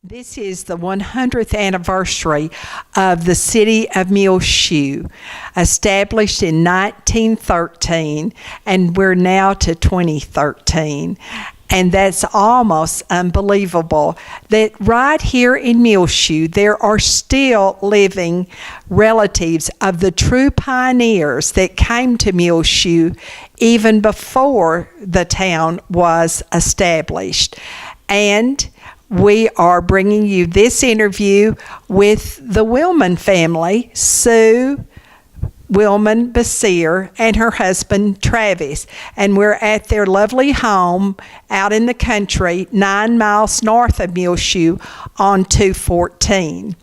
This is the 100th anniversary of the city of Muleshoe, established in 1913, and we're now to 2013. And that's almost unbelievable that right here in Muleshoe, there are still living relatives of the true pioneers that came to Muleshoe even before the town was established. And we are bringing you this interview with the Willman family, Sue Willman Bessire and her husband Travis, and we're at their lovely home out in the country 9 miles north of Muleshoe on 214.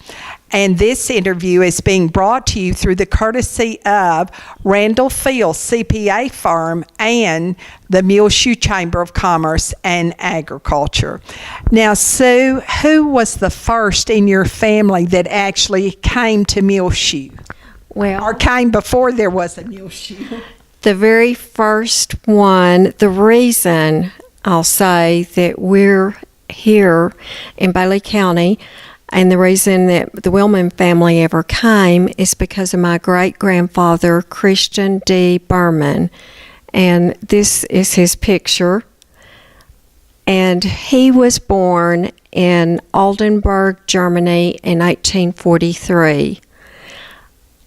And this interview is being brought to you through the courtesy of Randall CPA firm and the Muleshoe Chamber of Commerce and Agriculture. Now, Sue, who was the first in your family that actually came to Muleshoe? Well, Or came before there was a Muleshoe? the very first one, the reason I'll say that we're here in Bailey County, and the reason that the Willman family ever came is because of my great-grandfather, Christian D. Buhrman. And this is his picture. And he was born in Oldenburg, Germany in 1843.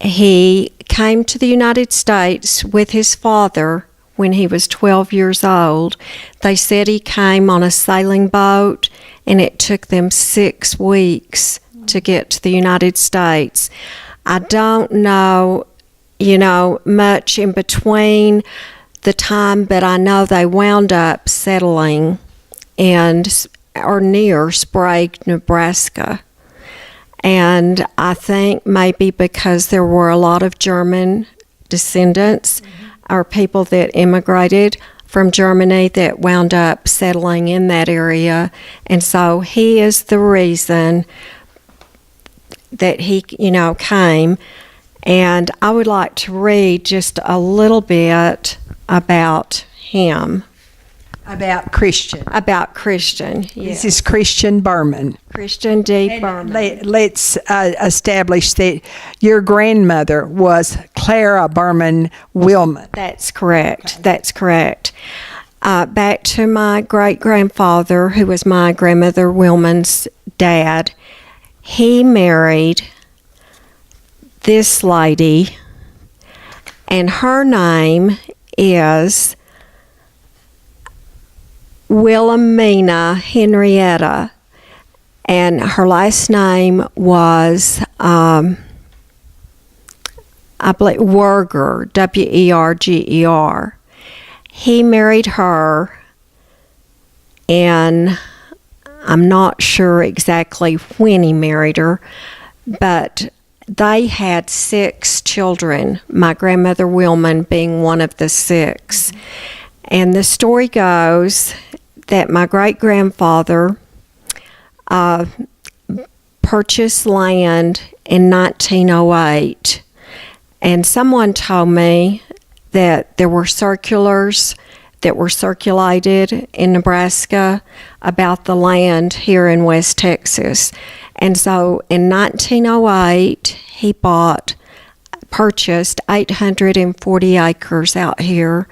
He came to the United States with his father when he was 12 years old. They said he came on a sailing boat, and it took them 6 weeks to get to the United States. I don't know, much in between the time, but I know they wound up settling or near Sprague, Nebraska. And I think maybe because there were a lot of German descendants or people that immigrated from Germany that wound up settling in that area. And so he is the reason that he, came. And I would like to read just a little bit about him. About Christian. About Christian, yes. This is Christian Buhrman. Christian D. And Buhrman. let's establish that your grandmother was Clara Willman. That's correct. Okay. That's correct. Back to my great-grandfather, who was my grandmother Willman's dad. He married this lady, and her name is Wilhelmina Henrietta, and her last name was, I believe, Werger, Werger. He married her, and I'm not sure exactly when he married her, but they had 6 children, my grandmother Willman being one of the 6. And the story goes that my great-grandfather purchased land in 1908. And someone told me that there were circulars that were circulated in Nebraska about the land here in West Texas. And so in 1908, he purchased 840 acres out here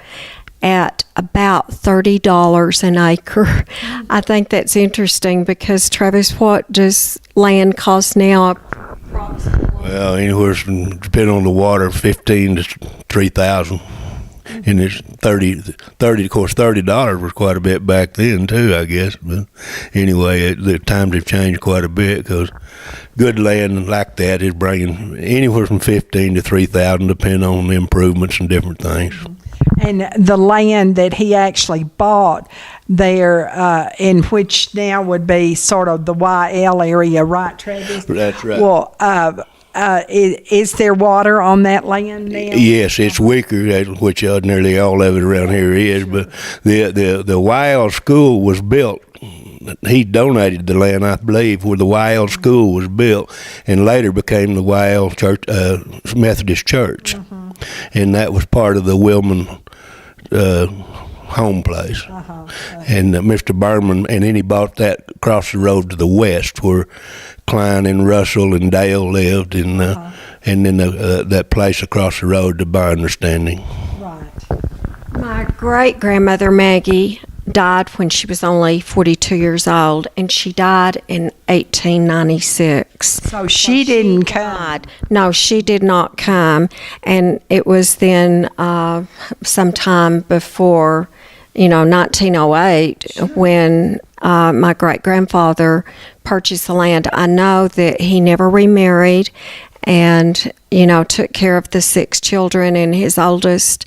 at about $30 an acre. I think that's interesting because, Travis, what does land cost now approximately? Well, anywhere from, depending on the water, 15 to 3,000. And it's 30, of course, $30 was quite a bit back then, too, I guess. But anyway, the times have changed quite a bit because good land like that is bringing anywhere from 15 to 3,000, depending on the improvements and different things. And the land that he actually bought there, in which now would be sort of the YL area, right, Travis? That's right. Well, is there water on that land now? Yes, it's weaker, which nearly all of it around here is. But the YL school was built. He donated the land, I believe, where the YL school was built, and later became the YL Church, Methodist Church. Mm-hmm. And that was part of the Willman home place. And Mr. Buhrman, and then he bought that across the road to the west where Klein and Russell and Dale lived, and then that place across the road, to my understanding. Right. My great-grandmother Maggie died when she was only 42 years old, and she died in 1896. So she didn't come. died. No, she did not come, and it was then sometime before, 1908, when my great-grandfather purchased the land. I know that he never remarried, and took care of the 6 children, and his oldest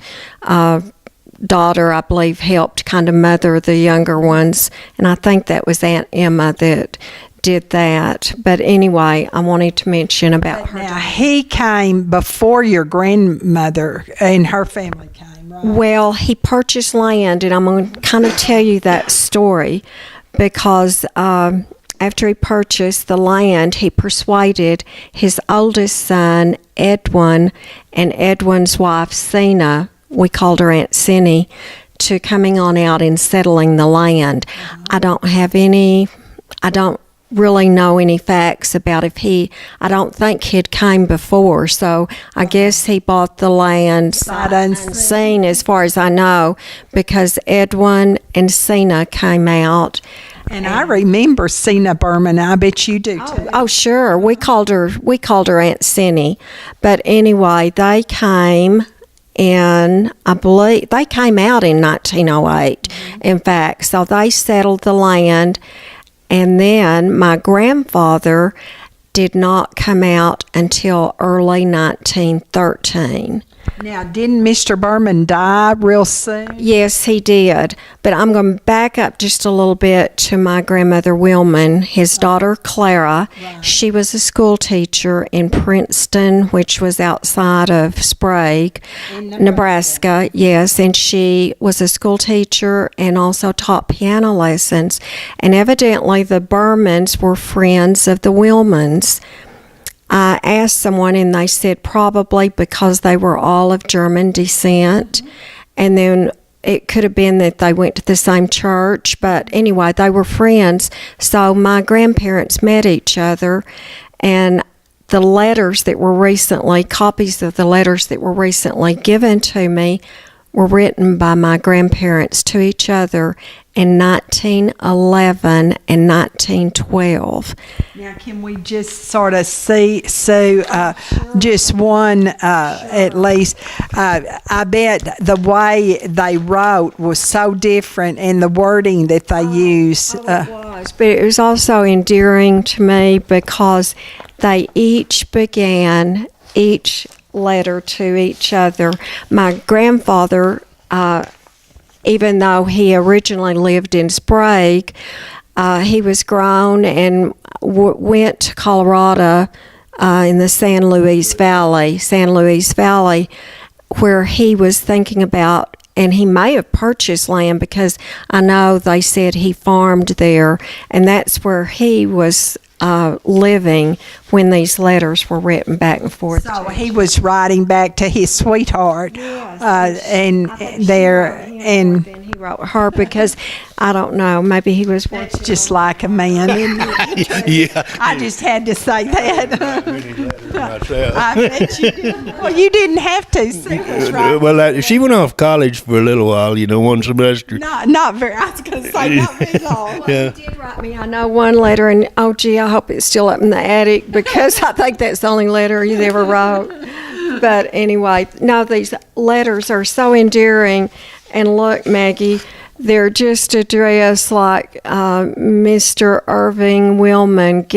daughter, I believe, helped kind of mother the younger ones, and I think that was Aunt Emma that did that. But anyway, I wanted to mention about her. Now, he came before your grandmother and her family came, right? Well, he purchased land, and I'm going to kind of tell you that story because after he purchased the land, he persuaded his oldest son, Edwin, and Edwin's wife, Sina, we called her Aunt Cindy, to coming on out and settling the land. I don't really know any facts about I don't think he'd came before, so I guess he bought the land sight unseen, as far as I know, because Edwin and Sina came out. And I remember Sina Buhrman. I bet you do too. Oh, sure. We called her Aunt Cindy. But anyway, they came in, I believe, they came out in 1908, in fact. So they settled the land, and then my grandfather did not come out until early 1913. Now, didn't Mr. Buhrman die real soon? Yes, he did. But I'm going to back up just a little bit to my grandmother Willman, his daughter Clara. Right. She was a school teacher in Princeton, which was outside of Sprague, Nebraska. Yes, and she was a school teacher and also taught piano lessons. And evidently the Buhrmans were friends of the Willmans. I asked someone, and they said probably because they were all of German descent, and then it could have been that they went to the same church, but anyway, they were friends. So my grandparents met each other, and the letters that were recently, copies of the letters that were recently given to me were written by my grandparents to each other in 1911 and 1912. Now, can we just sort of see, just one at least? I bet the way they wrote was so different, and the wording that they used. It was, but it was also endearing to me because they each began each letter to each other. My grandfather, even though he originally lived in Sprague, he was grown and went to Colorado in the San Luis Valley, where he was thinking about, and he may have purchased land because I know they said he farmed there, and that's where he was living when these letters were written back and forth. So he was writing back to his sweetheart, and then he wrote her because I don't know, maybe he was. That's just like a man, isn't it? Yeah. I just had to say that. Myself. I bet you did. Well, you didn't have to. Sue was right. Well, she went off college for a little while, one semester. Not very. I was going to say not very long. Yeah. He did write me, I know, one letter, and oh gee, I hope it's still up in the attic because I think that's the only letter he ever wrote. But anyway, no, these letters are so endearing. And look, Maggie, they're just addressed like Mr. Irving Willman,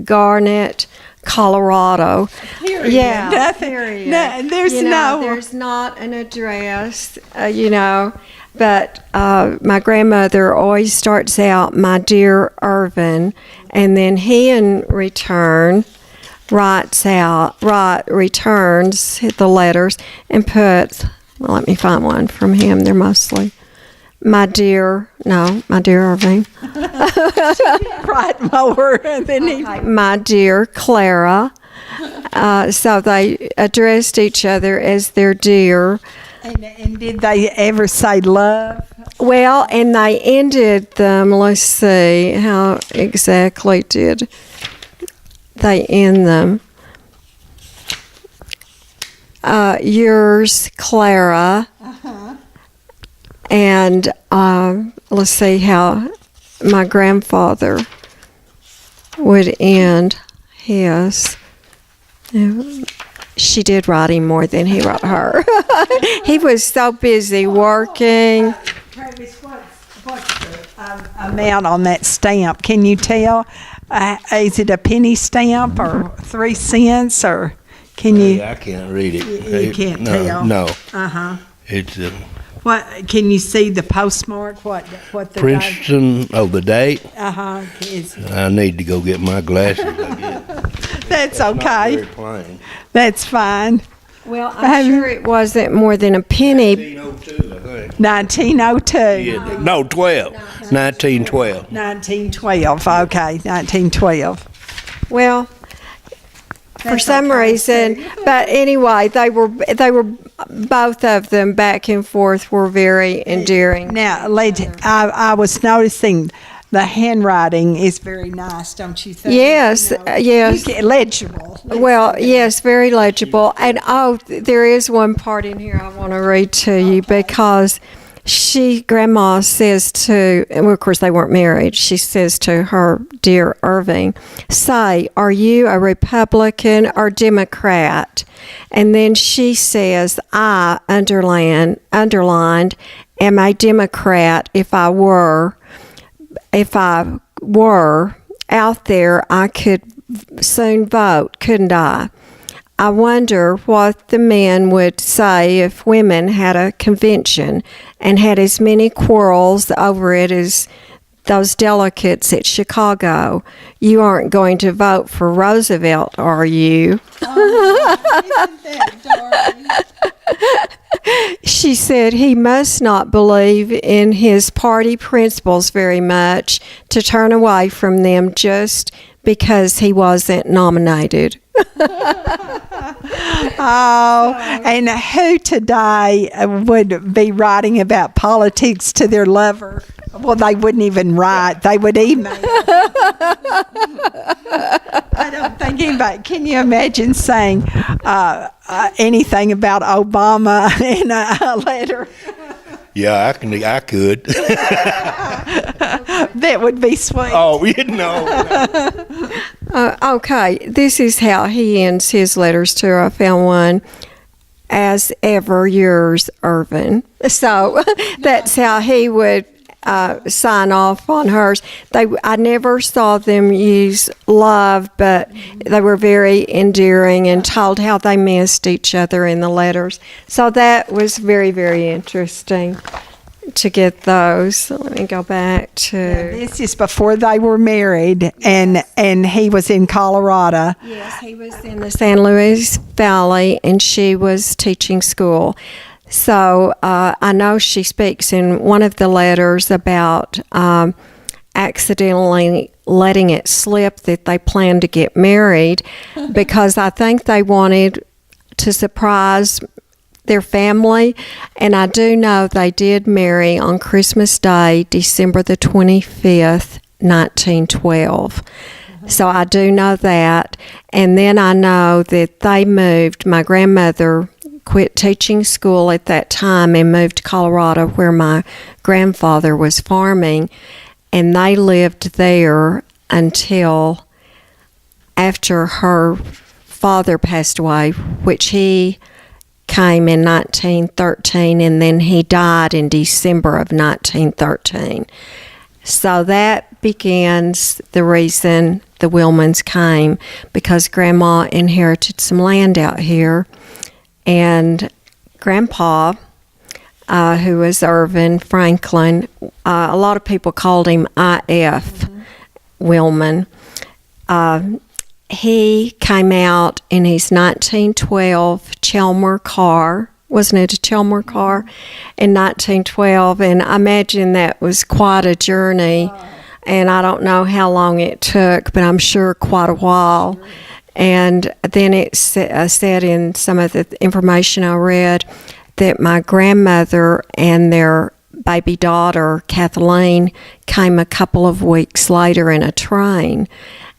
Garnett, Colorado. Period. Yeah, Nothing. period. No, there's There's not an address, But my grandmother always starts out, "My dear Irvin," and then he in return returns the letters and puts. Well, let me find one from him. They're mostly, my dear Irving. right more than he. My dear Clara. So they addressed each other as their dear. And did they ever say love? Well, and they ended them. Let's see, how exactly did they end them? Yours, Clara, and let's see how my grandfather would end his. She did write him more than he wrote her. He was so busy working. Travis, what's the amount on that stamp? Can you tell? Is it a penny stamp or 3 cents, or can you? I can't read it. You can't no, tell. No. It's What can you see the postmark? What the Princeton. The date. Is I need to go get my glasses. I guess. that's Not okay. very plain. That's fine. Well, I'm sure it wasn't more than a penny. 1902, I think. 1902. Yeah, no, 12. 1912. 1912. Okay, 1912. Well, for That's some okay. reason, but anyway, they were both of them back and forth were very endearing. Now, I was noticing the handwriting is very nice, don't you think? Yes, yes. Legible. Well, yes, very legible. And there is one part in here I want to read to you because Grandma says to, and of course they weren't married, she says to her dear Irving, say, are you a Republican or Democrat? And then she says, I, underlined, am a Democrat if I were out there, I could soon vote, couldn't I? I wonder what the men would say if women had a convention and had as many quarrels over it as those delegates at Chicago. You aren't going to vote for Roosevelt, are you? Isn't that darling? She said he must not believe in his party principles very much to turn away from them just because he wasn't nominated. Oh, and who today would be writing about politics to their lover? Well, they wouldn't even write. They would email. I don't think anybody. Can you imagine saying anything about Obama in a letter? Yeah, I could. That would be sweet. Oh, you know. Okay, this is how he ends his letters to her. I found one. As ever, yours, Irvin. So that's how he would sign off on hers. I never saw them use love, but they were very endearing and told how they missed each other in the letters. So that was very, very interesting to get those. Let me go back to... This is before they were married, and he was in Colorado. Yes, he was in the San Luis Valley, and she was teaching school. So I know she speaks in one of the letters about accidentally letting it slip that they planned to get married because I think they wanted to surprise their family. And I do know they did marry on Christmas Day, December the 25th, 1912. So I do know that. And then I know that they moved, my grandmother quit teaching school at that time and moved to Colorado where my grandfather was farming, and they lived there until after her father passed away, which he came in 1913, and then he died in December of 1913. So that begins the reason the Willmans came, because Grandma inherited some land out here. And Grandpa, who was Irvin Franklin, a lot of people called him I.F. Willman. He came out in his 1912 Chelmer car. Wasn't it a Chelmer car? In 1912, and I imagine that was quite a journey. And I don't know how long it took, but I'm sure quite a while. And then it said in some of the information I read that my grandmother and their baby daughter, Kathleen, came a couple of weeks later in a train.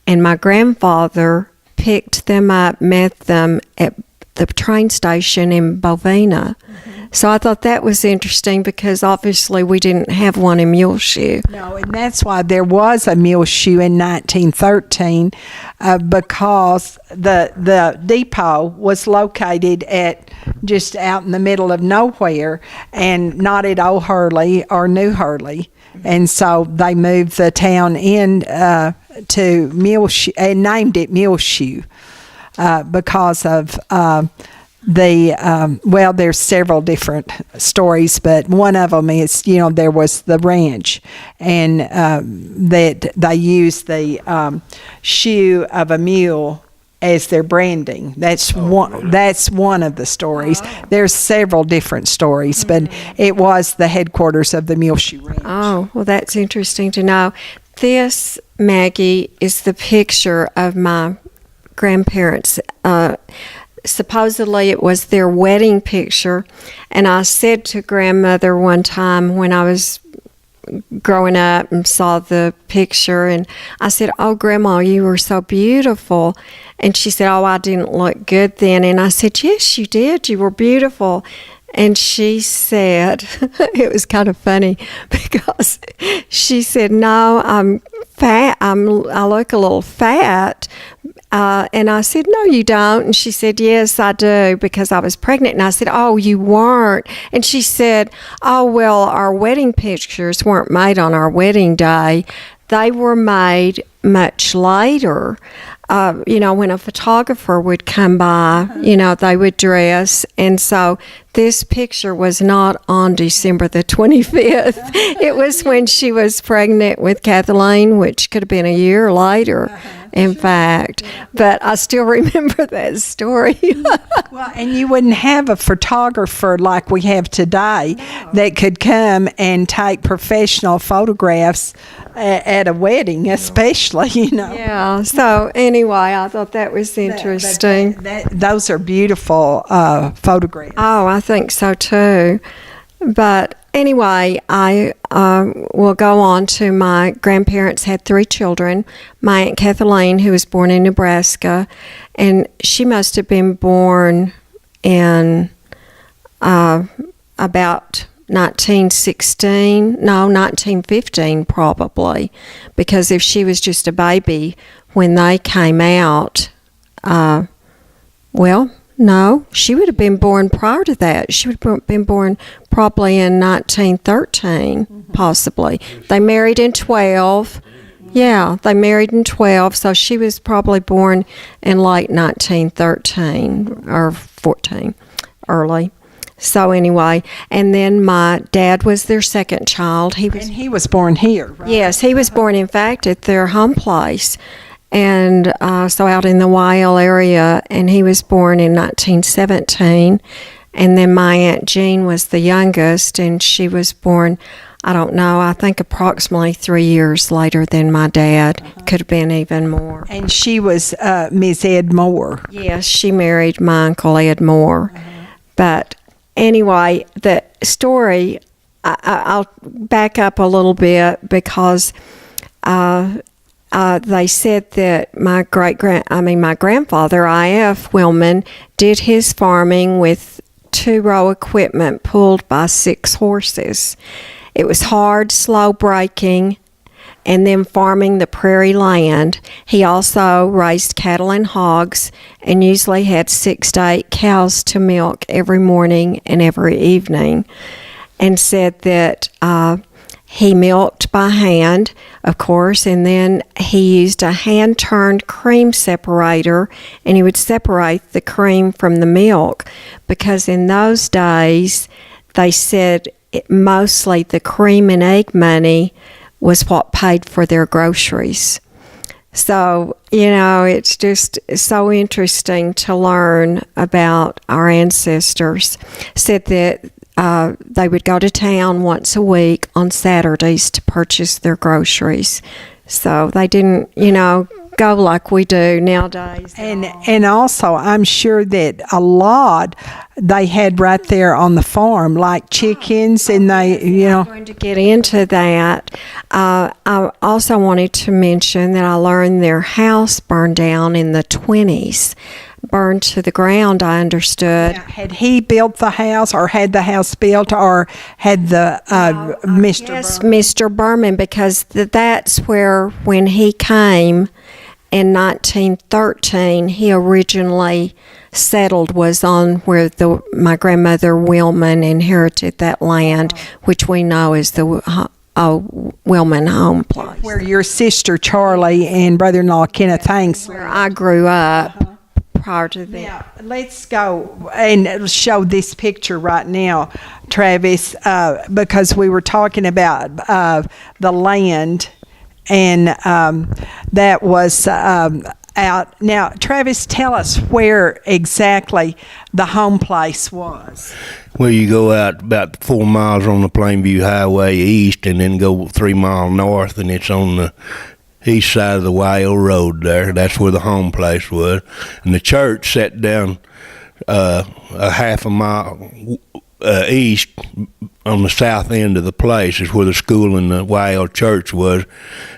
And my grandfather picked them up, met them at the train station in Bovina. So I thought that was interesting because obviously we didn't have one in Muleshoe. No, and that's why there was a Muleshoe in 1913 because the depot was located at just out in the middle of nowhere and not at Old Hurley or New Hurley. And so they moved the town in to Muleshoe and named it Muleshoe because of there's several different stories, but one of them is, there was the ranch, and that they used the shoe of a mule as their branding. That's one of the stories. There's several different stories, but it was the headquarters of the Muleshoe Ranch. Oh, well, that's interesting to know. This, Maggie, is the picture of my grandparents. Supposedly it was their wedding picture, and I said to grandmother one time when I was growing up and saw the picture, and I said, "Oh, Grandma, you were so beautiful." And she said, "Oh, I didn't look good then." And I said, "Yes, you did. You were beautiful." And she said, it was kind of funny because she said, "No, I'm fat. I look a little fat." And I said, "No, you don't." And she said, "Yes, I do, because I was pregnant." And I said, "Oh, you weren't." And she said, "Oh, well, our wedding pictures weren't made on our wedding day. They were made much later. When a photographer would come by, they would dress." And so this picture was not on December the 25th. It was when she was pregnant with Kathleen, which could have been a year later, in fact. But I still remember that story. Well, and you wouldn't have a photographer like we have today that could come and take professional photographs at a wedding, especially, Yeah, so anyway, I thought that was interesting. Those are beautiful photographs. Oh, I think so too. But anyway, I will go on to my grandparents had 3 children. My Aunt Kathleen, who was born in Nebraska, and she must have been born in about 1915 probably, because if she was just a baby when they came out, no, she would have been born prior to that. She would have been born probably in 1913, possibly. They married in 12. Yeah, they married in 12, so she was probably born in late 1913 or 14, early. So anyway, and then my dad was their second child. He was born here, right? Yes, he was born, in fact, at their home place. And so out in the YL area, and he was born in 1917. And then my Aunt Jean was the youngest, and she was born, I don't know, I think approximately 3 years later than my dad. Could have been even more. And she was Miss Ed Moore. Yes, she married my Uncle Ed Moore. But anyway, the story, I'll back up a little bit because they said that my grandfather, I.F. Willman, did his farming with 2-row equipment pulled by 6 horses. It was hard, slow braking, and then farming the prairie land. He also raised cattle and hogs and usually had 6 to 8 cows to milk every morning and every evening, and said that he milked by hand, of course, and then he used a hand-turned cream separator, and he would separate the cream from the milk, because in those days, they said mostly the cream and egg money was what paid for their groceries. So, it's just so interesting to learn about our ancestors. Said that they would go to town once a week on Saturdays to purchase their groceries. So they didn't, go like we do nowadays. And also, I'm sure that a lot they had right there on the farm, like chickens, and they, I'm going to get into that. I also wanted to mention that I learned their house burned down in the 20s. Burned to the ground, I understood. Had he built the house, or had the house built, or had the Mr. Yes, Buhrman? Mr. Buhrman, because that's where, when he came in 1913, he originally settled, was on where my grandmother Willman inherited that land, which we know is the Willman home place. Where your sister Charlie and brother-in-law Kenneth Hanks. Where I grew up. Prior to that. Now, let's go and show this picture right now, Travis, because we were talking about the land, and that was out. Now, Travis, tell us where exactly the home place was. Well, you go out about 4 miles on the Plainview Highway east, and then go 3 miles north, and it's on the east side of the Wyo Road there. That's where the home place was. And the church sat down a half a mile east on the south end of the place is where the school and the Wyo church was.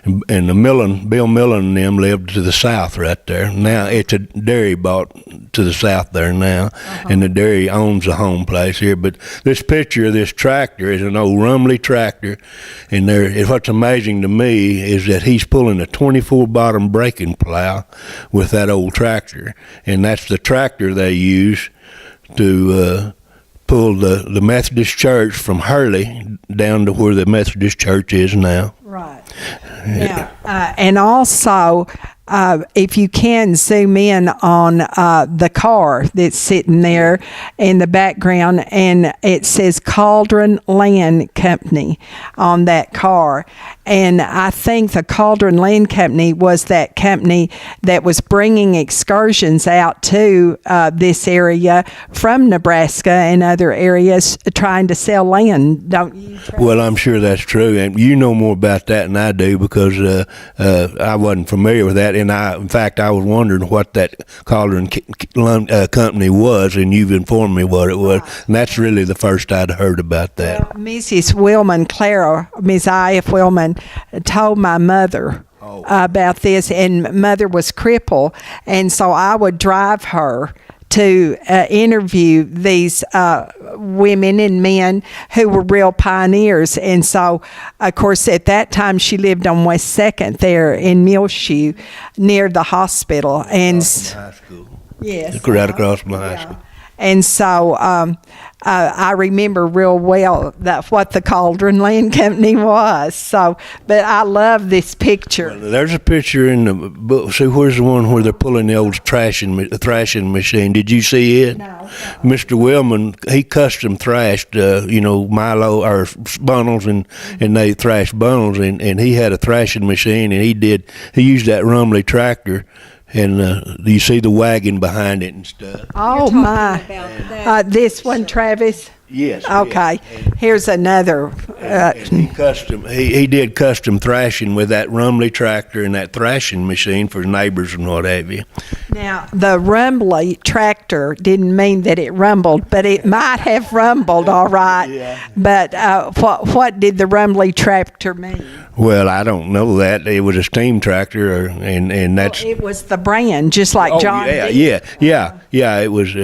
And the Bill Millen and them lived to the south right there. Now it's a dairy bought to the south there now, and the dairy owns the home place here. But this picture of this tractor is an old Rumley tractor, and what's amazing to me is that he's pulling a 24 bottom breaking plow with that old tractor, and that's the tractor they use to pull the Methodist church from Hurley down to where the Methodist church is now. Right. Yeah. And also, if you can zoom in on the car that's sitting there in the background, and it says Cauldron Land Company on that car. And I think the Cauldron Land Company was that company that was bringing excursions out to this area from Nebraska and other areas trying to sell land, don't you, Travis? Well, I'm sure that's true, and you know more about that than I do, because I wasn't familiar with that, and in fact, I was wondering what that Cauldron company was, and you've informed me what it was, and that's really the first I'd heard about that. Well, Mrs. Willman, Ms. I.F. Willman, told my mother about this, and mother was crippled, and so I would drive her to interview these women and men who were real pioneers. And so, of course, at that time, she lived on West 2nd there in Muleshoe near the hospital. And High school. yes. Right across from the high school. And so I remember real well what the Cauldron Land Company was. So, but I love this picture. Well, there's a picture in the book. See, where's the one where they're pulling the old thrashing machine? Did you see it? No. Mr. Willman, he custom thrashed, Milo or bundles, and they thrashed bundles, and he had a thrashing machine, and he used that Rumley tractor. And you see the wagon behind it and stuff. Oh, my. This one, Travis? Yes. Okay. Yes. Here's another. He did custom thrashing with that Rumley tractor and that thrashing machine for neighbors and what have you. Now, the Rumley tractor didn't mean that it rumbled, but it might have rumbled, all right. Yeah. But what did the Rumley tractor mean? Well, I don't know that. It was a steam tractor, and that's... Well, it was the brand, just like John Yeah. It was...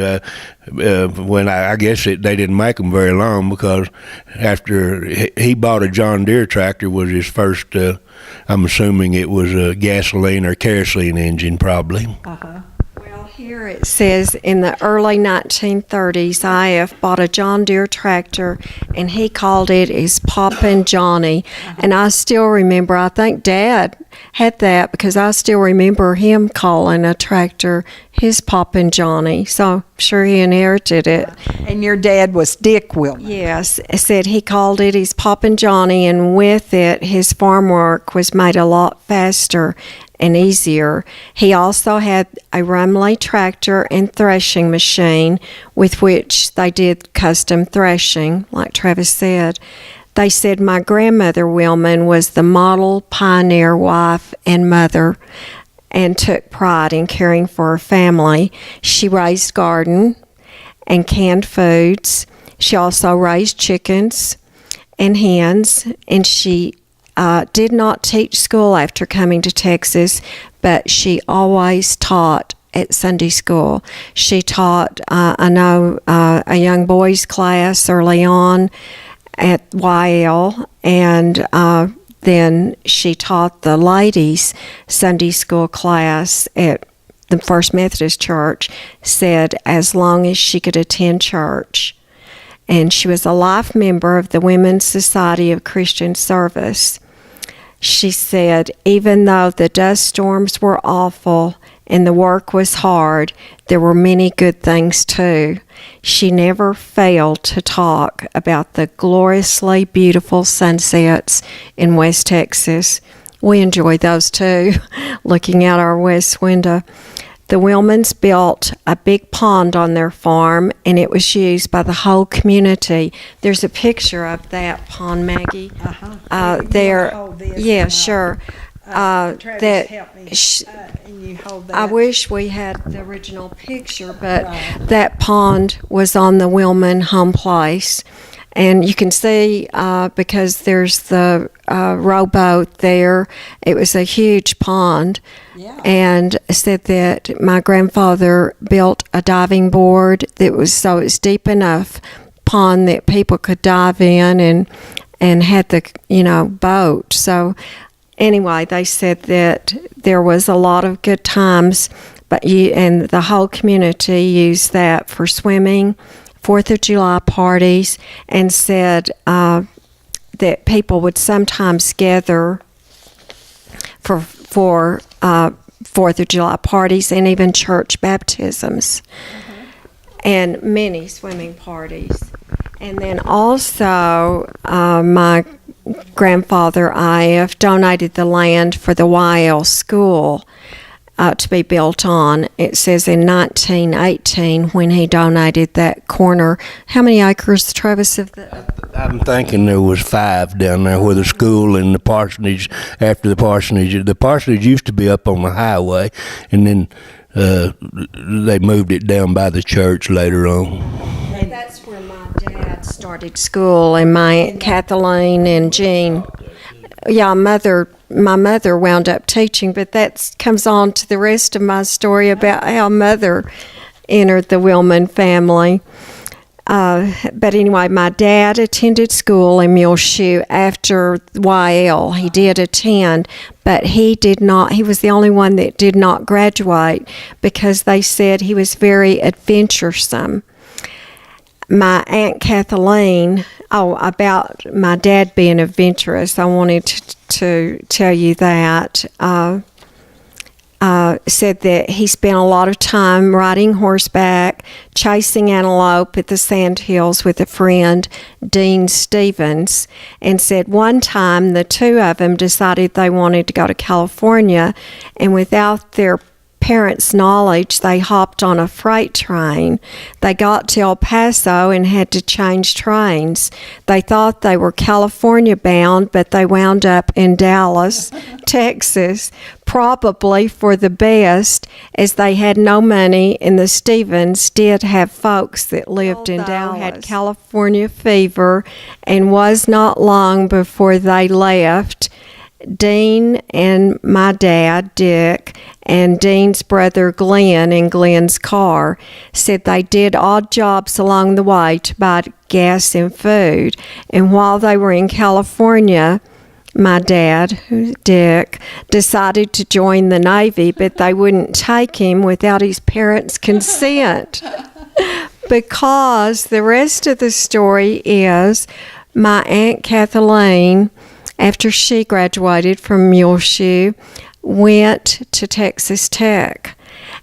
when I guess they didn't make them very long, because after he bought a John Deere tractor was his first, I'm assuming it was a gasoline or kerosene engine probably. Well, here it says in the early 1930s, IF bought a John Deere tractor, and he called it his Poppin' Johnny. And I still remember, I think Dad had that, because I still remember him calling a tractor his Poppin' Johnny. So I'm sure he inherited it. And your dad was Dick Willman. Yes, it said he called it his Poppin' Johnny, and with it, his farm work was made a lot faster and easier. He also had a Rumley tractor and threshing machine with which they did custom threshing, like Travis said. They said my grandmother Willman was the model pioneer wife and mother, and took pride in caring for her family. She raised garden and canned foods. She also raised chickens and hens, and she did not teach school after coming to Texas, but she always taught at Sunday school. She taught, I know, a young boys class early on at YL, and then she taught the ladies' Sunday school class at the First Methodist Church, said as long as she could attend church. And she was a life member of the Women's Society of Christian Service. She said, even though the dust storms were awful and the work was hard, there were many good things too. She never failed to talk about the gloriously beautiful sunsets in West Texas. We enjoy those too, looking out our west window. The Willmans built a big pond on their farm, and it was used by the whole community. There's a picture of that pond, Maggie. There. Yeah, sure. Travis, That help me. And you hold that. I wish we had the original picture, but that pond was on the Willman home place. And you can see, because there's the rowboat there, it was a huge pond. Yeah. And said that my grandfather built a diving board that was so it's deep enough pond that people could dive in and had the boat. So anyway, they said that there was a lot of good times, and the whole community used that for swimming, 4th of July parties, and said that people would sometimes gather for 4th of July parties and even church baptisms, and many swimming parties. And then also my grandfather, IF, donated the land for the YL school to be built on. It says in 1918 when he donated that corner. How many acres, Travis, of the... I'm thinking there was 5 down there where the school and the parsonage, after the parsonage used to be up on the highway, and then they moved it down by the church later on. And that's where my dad started school, and my Aunt Kathleen and Jean. Yeah, my mother wound up teaching, but that comes on to the rest of my story about how Mother entered the Willman family. But anyway, my dad attended school in Muleshoe after YL. He did attend, but he did not. He was the only one that did not graduate because they said he was very adventuresome. My Aunt Kathleen, about my dad being adventurous, I wanted to tell you that. Said that he spent a lot of time riding horseback, chasing antelope at the sandhills with a friend, Dean Stevens, and said one time the two of them decided they wanted to go to California, and without their parents' knowledge, they hopped on a freight train. They got to El Paso and had to change trains. They thought they were California bound, but they wound up in Dallas, Texas, probably for the best, as they had no money, and the Stevens did have folks that lived in Dallas. Had California fever, and was not long before they left. Dean and my dad, Dick, and Dean's brother, Glenn, in Glenn's car, said they did odd jobs along the way to buy gas and food. And while they were in California, my dad, Dick, decided to join the Navy, but they wouldn't take him without his parents' consent. Because the rest of the story is my Aunt Kathleen, after she graduated from Muleshoe, went to Texas Tech.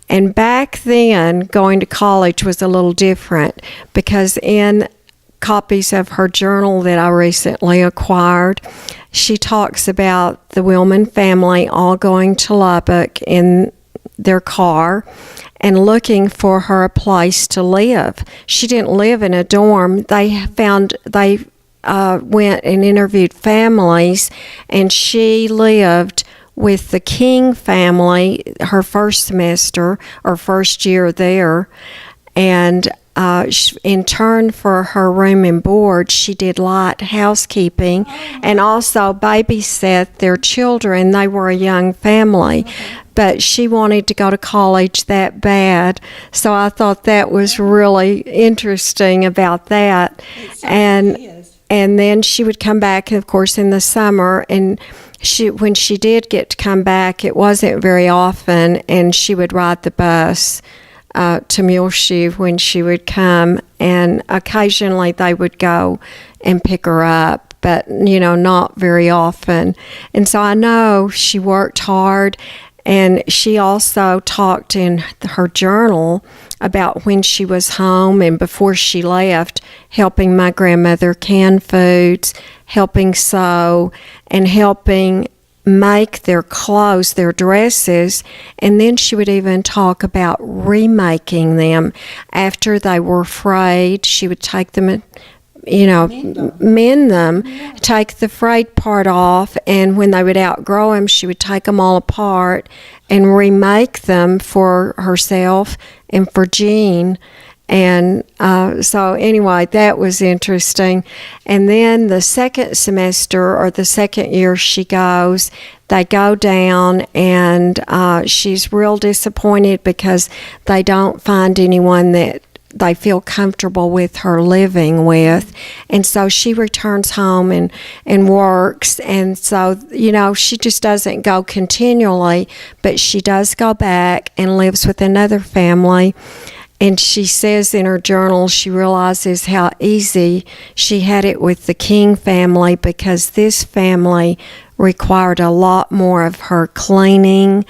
And back then, going to college was a little different because in copies of her journal that I recently acquired, she talks about the Willman family all going to Lubbock in their car and looking for her a place to live. She didn't live in a dorm. They went and interviewed families, and she lived with the King family her first semester or first year there. And in turn for her room and board, she did light housekeeping and also babysat their children. They were a young family, but she wanted to go to college that bad. So I thought that was really interesting about that. And then she would come back, of course, in the summer, and when she did get to come back, it wasn't very often, and she would ride the bus to Muleshoe when she would come, and occasionally they would go and pick her up, but, not very often. And so I know she worked hard, and she also talked in her journal about when she was home and before she left, helping my grandmother can foods, helping sew, and helping make their clothes, their dresses, and then she would even talk about remaking them after they were frayed. She would take them and mend them, take the frayed part off, and when they would outgrow them, she would take them all apart and remake them for herself and for Jean. And so anyway, that was interesting. And then the second semester or the second year she goes, they go down, and she's real disappointed because they don't find anyone that they feel comfortable with her living with. And so she returns home and works. And so, she just doesn't go continually, but she does go back and lives with another family. And she says in her journal she realizes how easy she had it with the King family because this family required a lot more of her cleaning,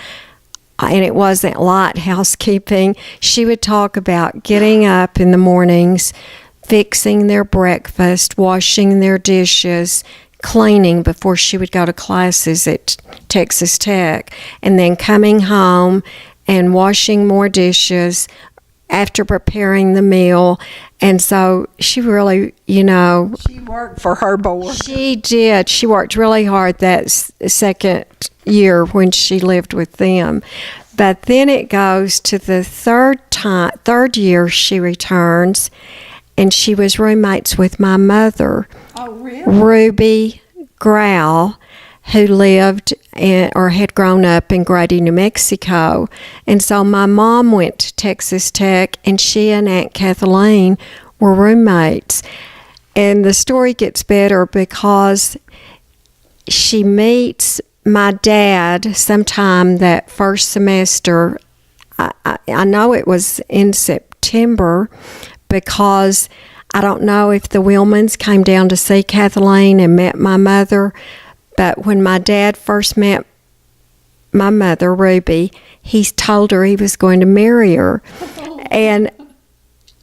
and it wasn't light housekeeping. She would talk about getting up in the mornings, fixing their breakfast, washing their dishes, cleaning before she would go to classes at Texas Tech, and then coming home and washing more dishes after preparing the meal. And so she really, she worked for her board. She did. She worked really hard that second year when she lived with them. But then it goes to the third year she returns, and she was roommates with my mother, Ruby Growl, who lived or had grown up in Grady, New Mexico. And so my mom went to Texas Tech, and she and Aunt Kathleen were roommates. And the story gets better because she meets my dad sometime that first semester. I know it was in September because I don't know if the Willmans came down to see Kathleen and met my mother. But when my dad first met my mother, Ruby, he told her he was going to marry her. And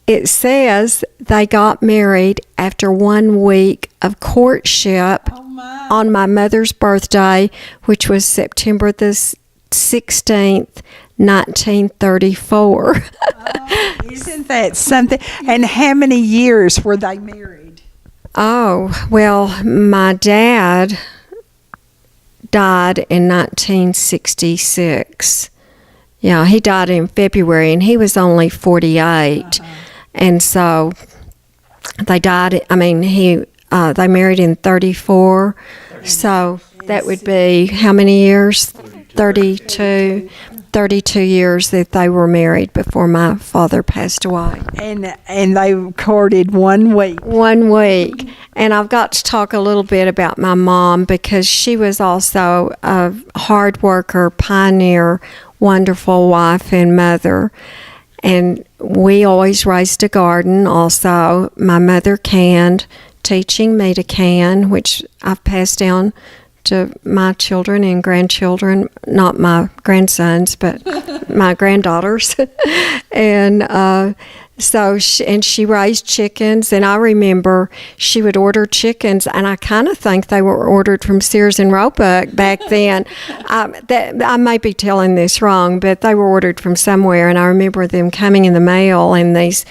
it says they got married after 1 week of courtship on my mother's birthday, which was September the 16th, 1934. Isn't that something? And how many years were they married? Oh, well, my dad died in 1966. Yeah, he died in February, and he was only 48. And so they died. They married in 34. So that would be how many years? 32 years that they were married before my father passed away. And they courted 1 week. 1 week. And I've got to talk a little bit about my mom because she was also a hard worker, pioneer, wonderful wife and mother. And we always raised a garden also. My mother canned, teaching me to can, which I've passed down to my children and grandchildren, not my grandsons, but my granddaughters. And so she raised chickens, and I remember she would order chickens, and I kind of think they were ordered from Sears and Roebuck back then. I may be telling this wrong, but they were ordered from somewhere, and I remember them coming in the mail in these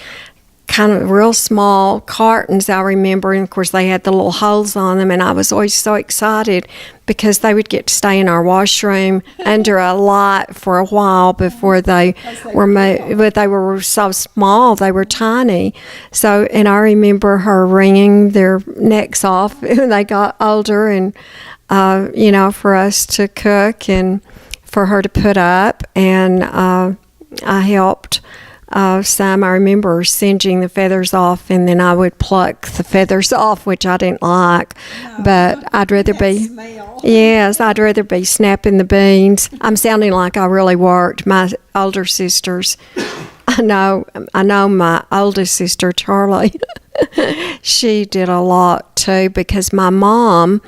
kind of real small cartons, I remember, and of course they had the little holes on them, and I was always so excited because they would get to stay in our washroom under a light for a while before they were made, but they were so small, they were tiny. So, and I remember her wringing their necks off when they got older, and for us to cook and for her to put up, and I helped some. I remember singeing the feathers off, and then I would pluck the feathers off, which I didn't like. But I'd rather be, I'd rather be snapping the beans. I'm sounding like I really worked. My older sisters, I know my oldest sister, Charlie, she did a lot too, because my mom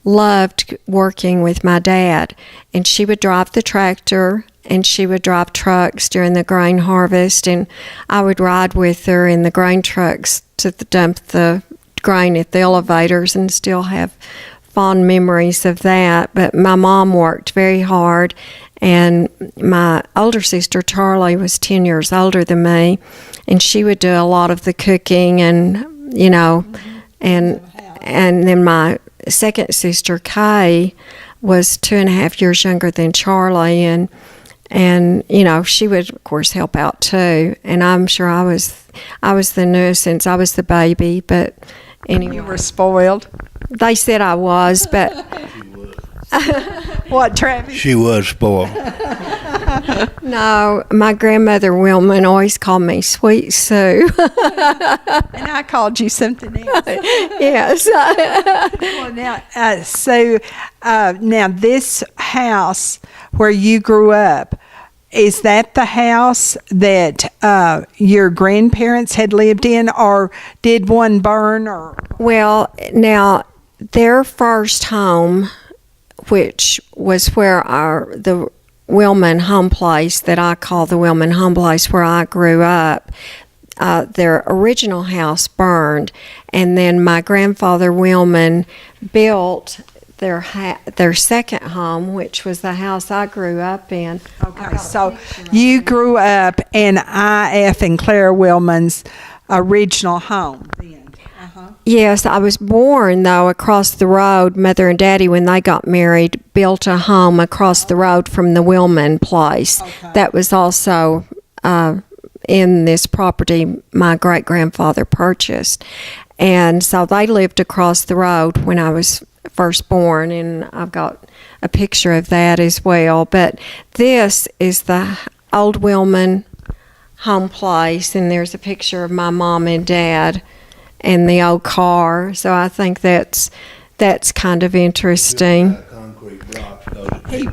loved working with my dad, and she would drive the tractor and she would drive trucks during the grain harvest, and I would ride with her in the grain trucks to dump the grain at the elevators, and still have fond memories of that. But my mom worked very hard, and my older sister Charlie was 10 years older than me, and she would do a lot of the cooking, and and then my second sister Kay was 2.5 years younger than Charlie, and she would of course help out too. And I'm sure I was the nuisance. I was the baby, but anyway, You were spoiled. they said I was, but What, Travis? She was spoiled. no, my grandmother Willman always called me Sweet Sue. And I called you something else. Yes. Well, now this house where you grew up, is that the house that your grandparents had lived in, or did one burn? Or Well, now their first home, which was where the Willman home place that I call the Willman home place where I grew up, their original house burned, and then my grandfather Willman built their second home, which was the house I grew up in. okay, so you grew up in I.F. and Clara Willman's original home then. Yes, I was born, though, across the road. Mother and Daddy, when they got married, built a home across the road from the Willman place. Okay. That was also in this property my great-grandfather purchased. And so they lived across the road when I was first born, and I've got a picture of that as well. But this is the old Willman home place, and there's a picture of my mom and dad and the old car. So I think that's kind of interesting.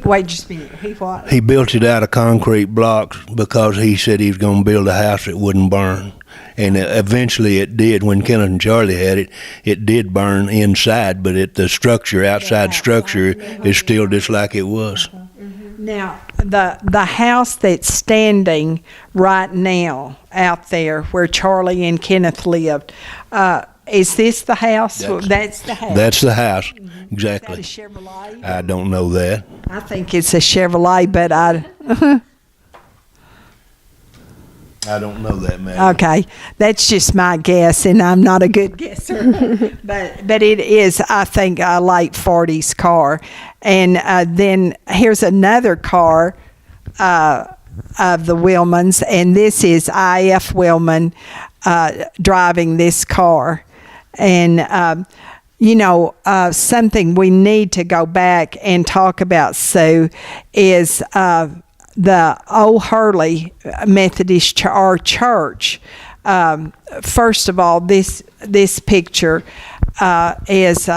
Wait just a minute. He what? He built it out of concrete blocks because he said he was going to build a house that wouldn't burn. And eventually it did. When Kenneth and Charlie had it, it did burn inside, but the structure, outside structure, is still just like it was. Now, the house that's standing right now out there where Charlie and Kenneth lived, is this the house? That's the house. That's the house, exactly. Is that a Chevrolet? I don't know that. I think it's a Chevrolet, but I don't know that, man. okay, that's just my guess, and I'm not a good guesser. but it is, I think, a late 40s car. And then here's another car of the Willmans, and this is I.F. Willman driving this car. And, something we need to go back and talk about, Sue, is the Old Hurley Methodist Church. First of all, this picture is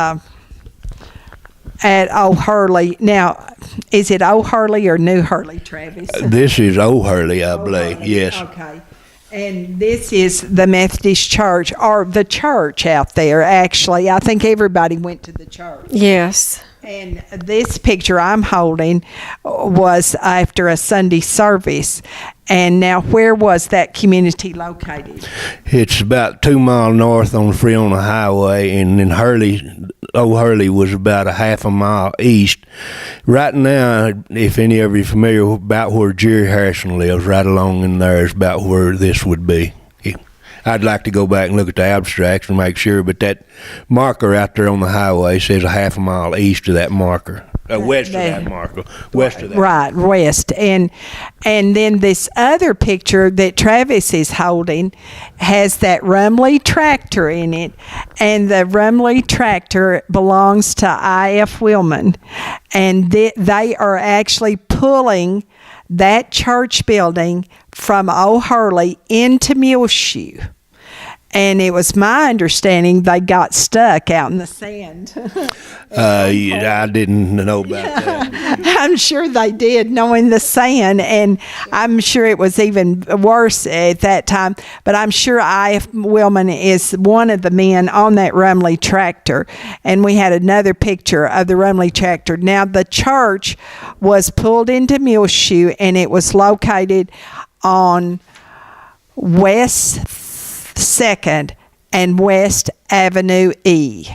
at Old Hurley. Now, is it Old Hurley or New Hurley, Travis? This is Old Hurley, I believe, yes. Okay. And this is the Methodist church, or the church out there, actually. I think everybody went to the church. Yes. And this picture I'm holding was after a Sunday service. And now, where was that community located? It's about 2 miles north on the Freona Highway, and then Old Hurley was about a half a mile east. Right now, if any of you are familiar about where Jerry Harrison lives, right along in there is about where this would be. I'd like to go back and look at the abstracts and make sure, but that marker out there on the highway says a half a mile east of that marker. West of that marker. West of that. Right, west. And then this other picture that Travis is holding has that Rumley tractor in it. And the Rumley tractor belongs to I.F. Willman. And they are actually pulling that church building from Old Hurley into Muleshoe. And it was my understanding they got stuck out in the sand. Yeah, I didn't know about that. I'm sure they did, knowing the sand, and I'm sure it was even worse at that time. But I'm sure I.F. Willman is one of the men on that Rumley tractor. And we had another picture of the Rumley tractor. Now, the church was pulled into Muleshoe, and it was located on West 2nd and West Avenue E.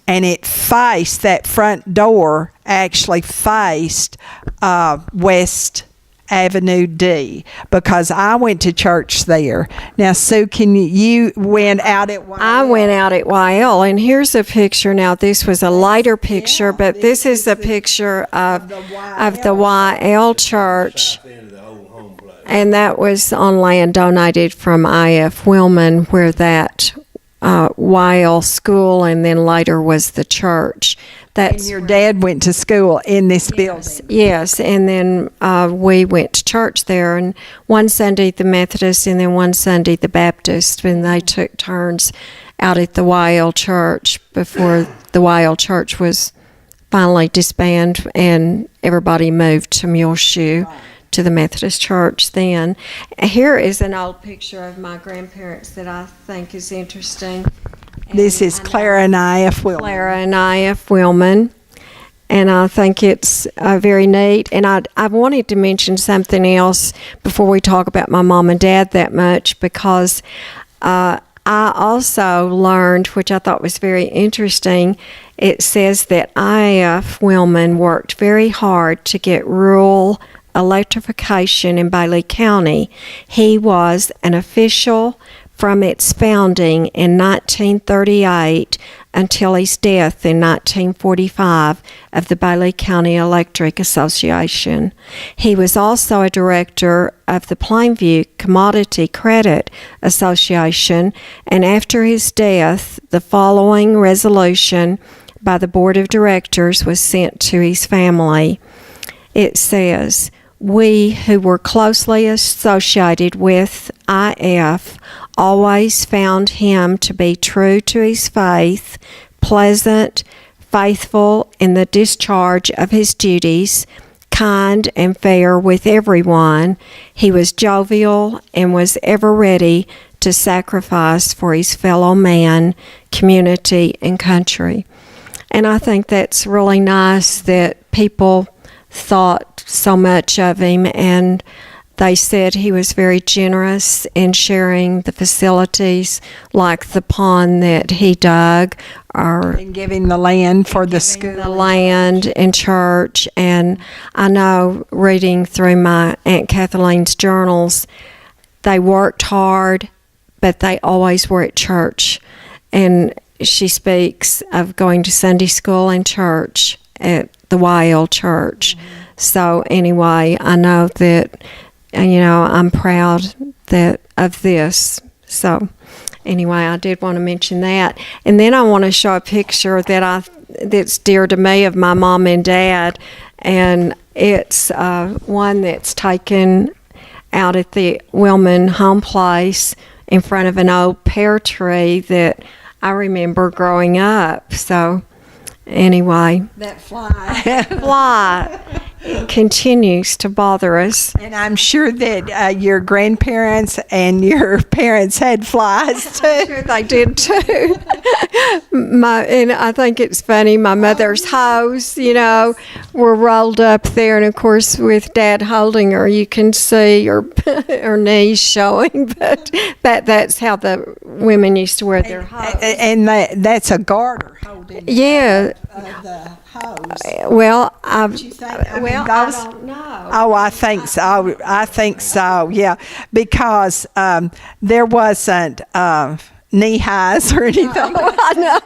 And it faced, that front door actually faced West Avenue D, because I went to church there. Now, Sue, you went out at YL? I went out at YL, and here's a picture. Now, this was a lighter picture, but this is a picture of the YL church. And that was on land donated from I.F. Willman, where that YL school and then later was the church. And your dad went to school in this building. Yes, and then we went to church there, and one Sunday the Methodist and then one Sunday the Baptist, and they took turns out at the YL church before the YL church was finally disbanded and everybody moved to Muleshoe. To the Methodist church then. Here is an old picture of my grandparents that I think is interesting. This is Clara and I.F. Willman. Clara and I.F. Willman. And I think it's very neat. And I wanted to mention something else before we talk about my mom and dad that much, because I also learned, which I thought was very interesting, it says that I.F. Willman worked very hard to get rural electrification in Bailey County. He was an official from its founding in 1938 until his death in 1945 of the Bailey County Electric Association. He was also a director of the Plainview Commodity Credit Association, and after his death, the following resolution by the Board of Directors was sent to his family. It says, "We who were closely associated with I.F. always found him to be true to his faith, pleasant, faithful in the discharge of his duties, kind and fair with everyone. He was jovial and was ever ready to sacrifice for his fellow man, community, and country." And I think that's really nice that people thought so much of him, and they said he was very generous in sharing the facilities like the pond that he dug, or And giving the land for the school. the land and church. And I know, reading through my Aunt Kathleen's journals, they worked hard, but they always were at church. And she speaks of going to Sunday school and church at the YL church. Mm-hmm. So anyway, I know that, I'm proud of this. So anyway, I did want to mention that. And then I want to show a picture that's dear to me of my mom and dad. And it's one that's taken out at the Willman home place in front of an old pear tree that I remember growing up. So anyway, That fly. it continues to bother us. And I'm sure that your grandparents and your parents had flies too. Sure they did too. And I think it's funny, my mother's hose, were rolled up there, and of course with Dad holding her, you can see her knees showing, but that's how the women used to wear their hose. And that's a garter holding Yeah. the pose. Well, Don't you think? I mean, I those- don't know. Oh, I think so. I think so. Yeah, because there wasn't knee highs or anything. I know.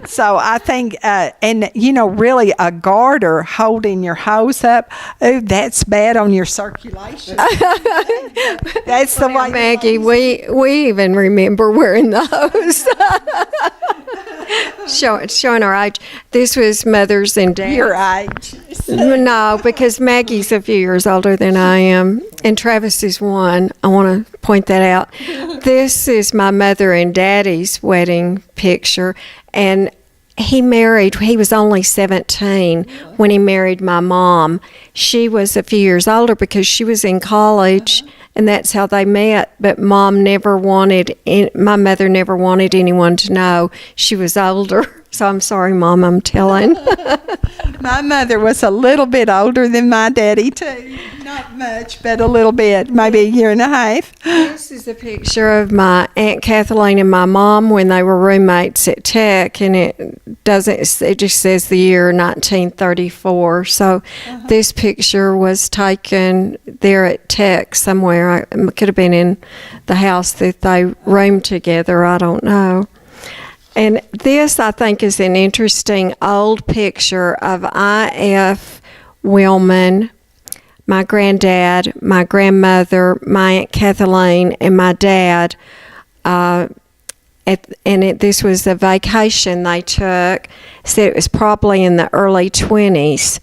So I think, and really a garter holding your hose up. Oh, that's bad on your circulation. That's the way. Maggie, we even remember wearing those. Showing our age. This was mothers and dads. Your age. No, because Maggie's a few years older than I am, and Travis is one. I want to point that out. This is my mother and daddy's wedding picture, and he was only 17 when he married my mom. She was a few years older because she was in college, and that's how they met. But my mother never wanted anyone to know she was older. So I'm sorry, Mom, I'm telling. My mother was a little bit older than my daddy, too. Not much, but a little bit, maybe a year and a half. This is a picture of my Aunt Kathleen and my mom when they were roommates at Tech, and it just says the year 1934. So this picture was taken there at Tech somewhere. It could have been in the house that they roomed together. I don't know. And this, I think, is an interesting old picture of I.F. Willman, my granddad, my grandmother, my Aunt Kathleen, and my dad. This was a vacation they took. Said it was probably in the early 20s.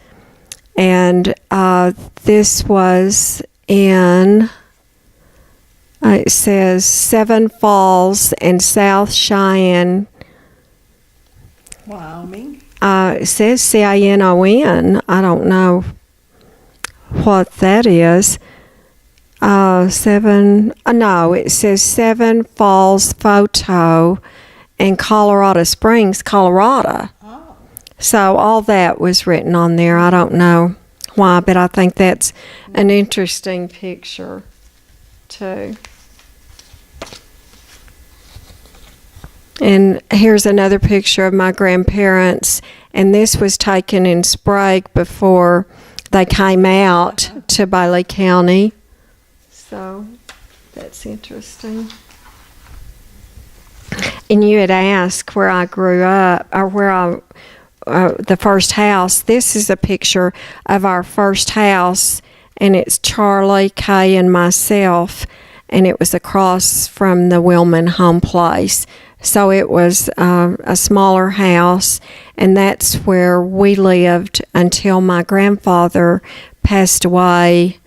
And this was in... it says Seven Falls and South Cheyenne. Wyoming. It says Cinon. I don't know what that is. It says Seven Falls Photo and Colorado Springs, Colorado. Oh. So all that was written on there. I don't know why, but I think that's an interesting picture too. And here's another picture of my grandparents, and this was taken in Sprague before they came out to Bailey County. So that's interesting. And you had asked where I grew up, or where the first house. This is a picture of our first house, and it's Charlie, Kay, and myself, and it was across from the Willman home place. So it was a smaller house, and that's where we lived until my grandfather passed away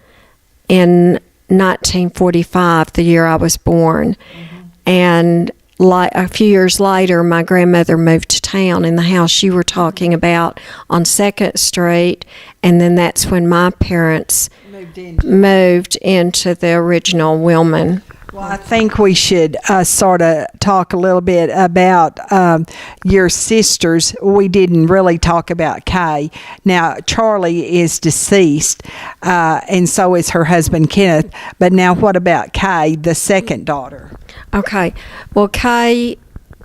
in 1945, the year I was born. Mm-hmm. And a few years later, my grandmother moved to town in the house you were talking about on 2nd Street, and then that's when my parents moved into the original Willman. Well, I think we should sort of talk a little bit about your sisters. We didn't really talk about Kay. Now, Charlie is deceased, and so is her husband, Kenneth. But now what about Kay, the second daughter? Okay. Well, Kay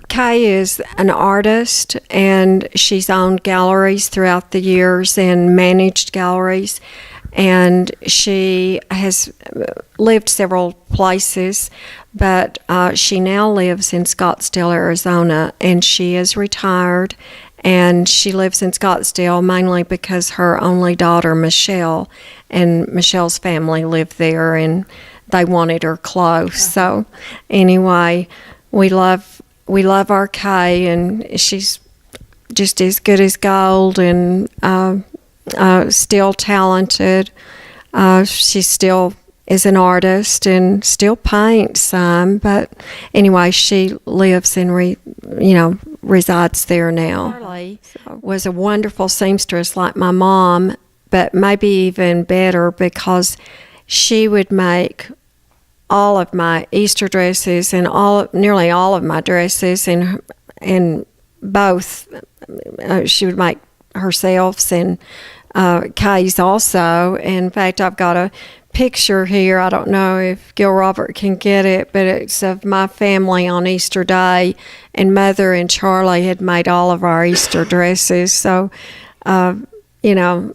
is an artist, and she's owned galleries throughout the years and managed galleries. And she has lived several places, but she now lives in Scottsdale, Arizona, and she is retired, and she lives in Scottsdale mainly because her only daughter, Michelle, and Michelle's family lived there, and they wanted her close. So anyway, we love our Kay, and she's just as good as gold, and still talented. She still is an artist and still paints some, but anyway, she lives and resides there now. Charlie was a wonderful seamstress like my mom, but maybe even better because she would make all of my Easter dresses and nearly all of my dresses, and both she would make herself and Kay's also. In fact, I've got a picture here. I don't know if Gil Robert can get it, but it's of my family on Easter Day, and Mother and Charlie had made all of our Easter dresses. So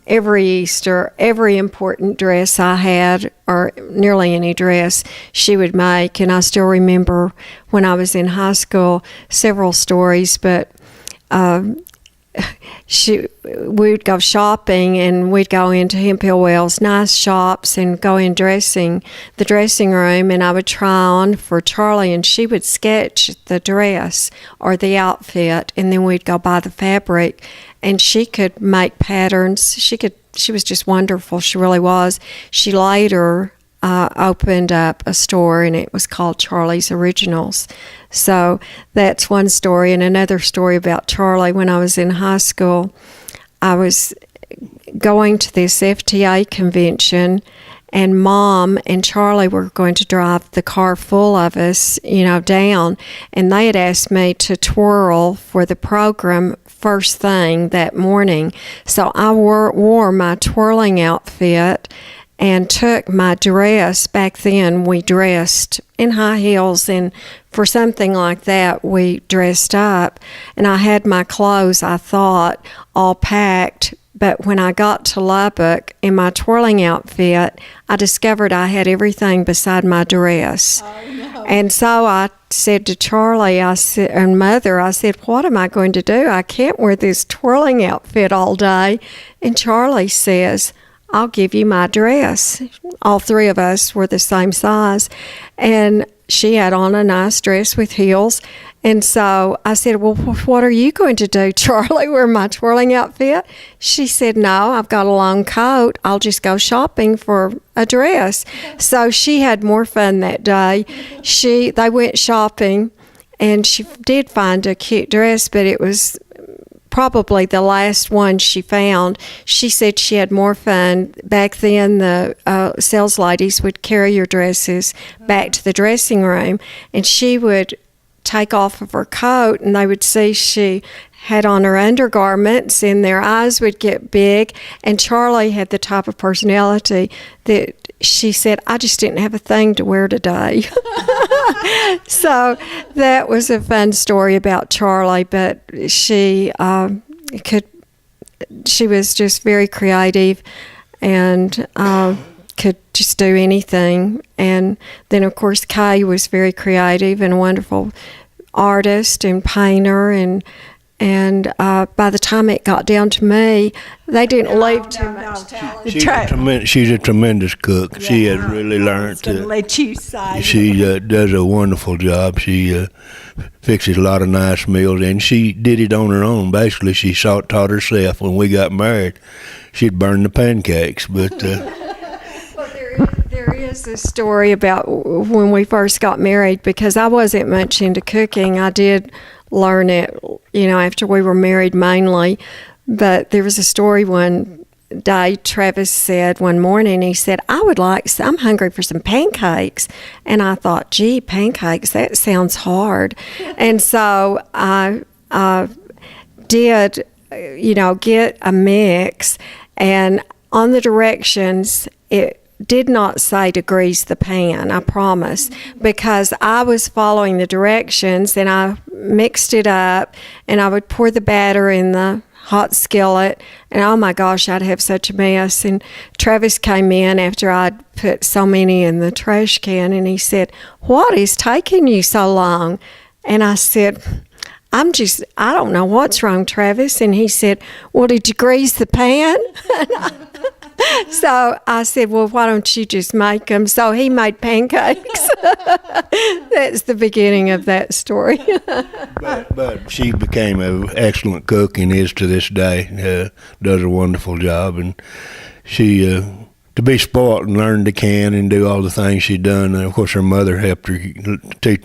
every Easter, every important dress I had, or nearly any dress, she would make. And I still remember when I was in high school several stories, but we would go shopping, and we'd go into Hemphill Wells nice shops and go in the dressing room, and I would try on for Charlie, and she would sketch the dress or the outfit, and then we'd go buy the fabric, and she could make patterns. She was just wonderful. She really was. She later opened up a store, and it was called Charlie's Originals. So that's one story. And another story about Charlie, when I was in high school, I was going to this FTA convention, and Mom and Charlie were going to drive the car full of us, down, and they had asked me to twirl for the program first thing that morning. So I wore my twirling outfit and took my dress. Back then we dressed in high heels, and for something like that we dressed up, and I had my clothes, I thought, all packed. But when I got to Lubbock in my twirling outfit, I discovered I had everything beside my dress. Oh, no. And so I said to Charlie, and Mother, I said, what am I going to do? I can't wear this twirling outfit all day. And Charlie says, I'll give you my dress. All three of us were the same size. And she had on a nice dress with heels. And so I said, well, what are you going to do, Charlie, wear my twirling outfit? She said, no, I've got a long coat. I'll just go shopping for a dress. So she had more fun that day. They went shopping, and she did find a cute dress, but it was probably the last one she found. She said she had more fun. Back then, the sales ladies would carry your dresses back to the dressing room, and she would take off of her coat, and they would see she had on her undergarments, and their eyes would get big. And Charlie had the type of personality that she said, I just didn't have a thing to wear today. So that was a fun story about Charlie, but she was just very creative and could just do anything. And then, of course, Kay was very creative and a wonderful artist and painter, and by the time it got down to me, they didn't leave too much talent. She's a tremendous cook. Yeah, she has really learned to let you say. She does a wonderful job. She fixes a lot of nice meals, and she did it on her own. Basically, she taught herself. When we got married, she'd burn the pancakes, but. Well, there is a story about when we first got married, because I wasn't much into cooking. I did learn it, after we were married mainly. But there was a story one day. Travis said one morning, he said, I'm hungry for some pancakes. And I thought, gee, pancakes, that sounds hard. And so I did, get a mix, and on the directions, it did not say to grease the pan, I promise, because I was following the directions, and I mixed it up, and I would pour the batter in the hot skillet, and oh my gosh, I'd have such a mess. And Travis came in after I'd put so many in the trash can, and he said, what is taking you so long? And I said, I don't know what's wrong, Travis. And he said, well, did you grease the pan? So I said, well, why don't you just make them? So he made pancakes. That's the beginning of that story. but she became an excellent cook and is to this day. Does a wonderful job. And she, to be spoiled and learn to can and do all the things she'd done. And of course, her mother helped her,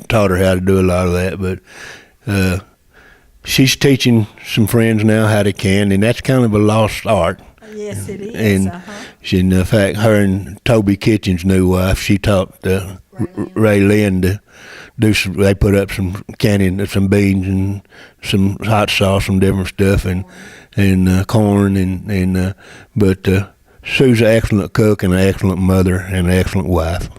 taught her how to do a lot of that. But she's teaching some friends now how to can, and that's kind of a lost art. Yes, it is. And she, in fact, her and Toby Kitchen's new wife, she taught Ray Lynn to do some. They put up some canning, some beans and some hot sauce, some different stuff, and corn, but Sue's an excellent cook and an excellent mother and an excellent wife.